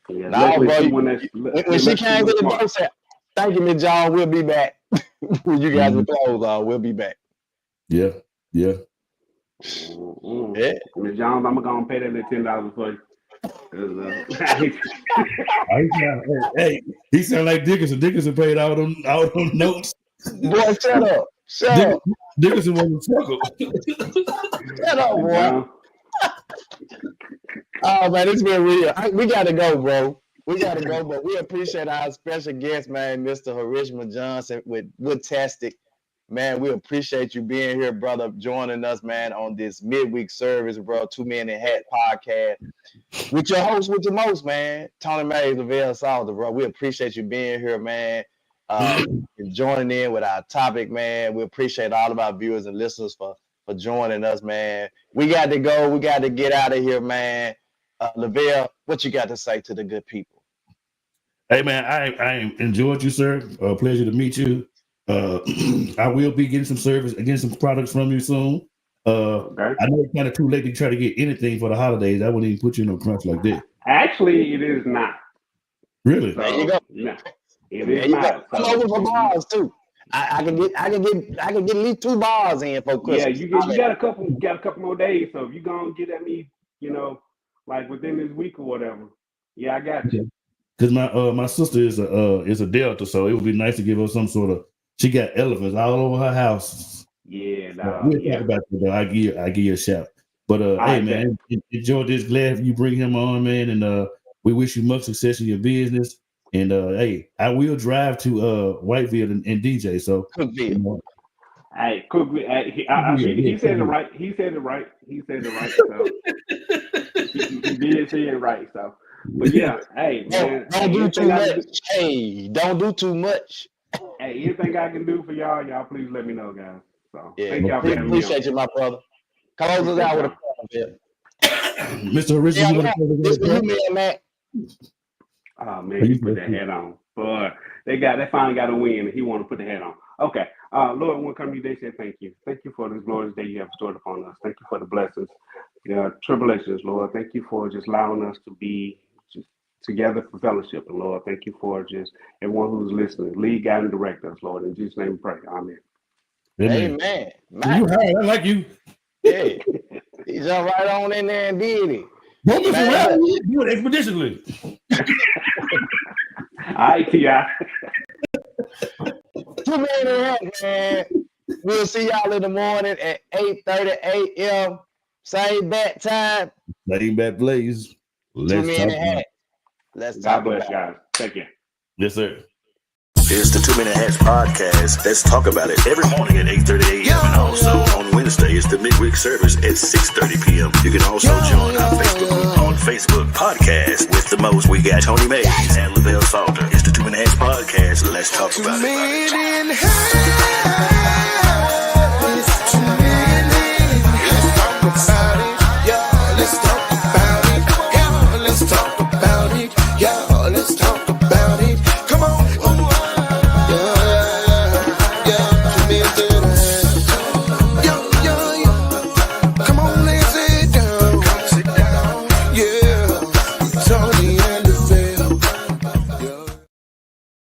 [SPEAKER 4] No,
[SPEAKER 2] bro, when she came to the door, said, "Thank you, Miss John. We'll be back." When you guys with clothes on, we'll be back.
[SPEAKER 3] Yeah.
[SPEAKER 4] Miss John, I'm gonna pay that $10 for you.
[SPEAKER 3] Hey, he sound like Dickinson. Dickinson paid all them notes.
[SPEAKER 2] Boy, shut up.
[SPEAKER 3] Dickinson wasn't struggle.
[SPEAKER 2] Shut up, boy. Oh man, it's been real. We gotta go, bro. We gotta go, but we appreciate our special guest, man, Mr. Harishma Johnson with Woodtastic. Man, we appreciate you being here, brother, joining us, man, on this midweek service, bro. 2 Men in Hat podcast with your host, with your most, man, Tony Mays of El Salvador, bro. We appreciate you being here, man, and joining in with our topic, man. We appreciate all of our viewers and listeners for joining us, man. We got to go. We got to get out of here, man. Lavelle, what you got to say to the good people?
[SPEAKER 3] Hey, man, I enjoyed you, sir. Pleasure to meet you. I will be getting some service, getting some products from you soon. Okay. I know it's kind of too late to try to get anything for the holidays. I wouldn't even put you in a crunch like that.
[SPEAKER 4] Actually, it is not.
[SPEAKER 3] Really?
[SPEAKER 4] So,
[SPEAKER 2] there you go.
[SPEAKER 4] No, it is not.
[SPEAKER 2] I'm over for bars too. I can get at least 2 bars in for Christmas.
[SPEAKER 4] Yeah, you got a couple more days. So if you're gonna get at me, like within this week or whatever. Yeah, I got you.
[SPEAKER 3] Because my sister is a Delta, so it would be nice to give her some sort of. She got elephants all over her house.
[SPEAKER 4] Yeah,
[SPEAKER 3] we'll talk about that though. I give you a shout. But hey man, enjoy this. Glad you bring him on, man, and we wish you much success in your business. And hey, I will drive to Whiteville and DJ. So
[SPEAKER 4] hey, Cookville. He said it right. He said it right. So he did say it right. So, but yeah, hey man,
[SPEAKER 2] don't do too much. Hey, don't do too much.
[SPEAKER 4] Hey, anything I can do for y'all please let me know, guys. So
[SPEAKER 2] thank y'all for having me. Appreciate you, my brother. Close us out with a prayer.
[SPEAKER 3] Mr. Harishma,
[SPEAKER 2] this for you, man.
[SPEAKER 4] Oh man, you put that hat on. But they finally got a win, and he want to put the hat on. Okay, Lord, we want to come to you. They say thank you. Thank you for this glorious day you have stored upon us. Thank you for the blessings, the tribulations, Lord. Thank you for just allowing us to be just together for fellowship. And Lord, thank you for just everyone who's listening. Lead, guide, and direct us, Lord. In Jesus' name we pray. Amen.
[SPEAKER 2] Amen.
[SPEAKER 3] You hard, I like you.
[SPEAKER 2] Yeah. He jumped right on in there and did it.
[SPEAKER 3] Don't mess around. Do it expeditiously.
[SPEAKER 4] All right, T.I.
[SPEAKER 2] 2 minutes, man. We'll see y'all in the morning at 8:30 a.m. Same bat time.
[SPEAKER 3] Same bat place.
[SPEAKER 2] Let's talk about it. Let's
[SPEAKER 4] God bless, guys. Take care.
[SPEAKER 3] Yes, sir.
[SPEAKER 1] It's the 2 Minute Hats Podcast. Let's talk about it every morning at 8:30 a.m. And also on Wednesday, it's the midweek service at 6:30 p.m. You can also join our Facebook group on Facebook Podcast with the most. We got Tony Mays and Lavelle Salter. It's the 2 Minute Hats Podcast. Let's talk about it.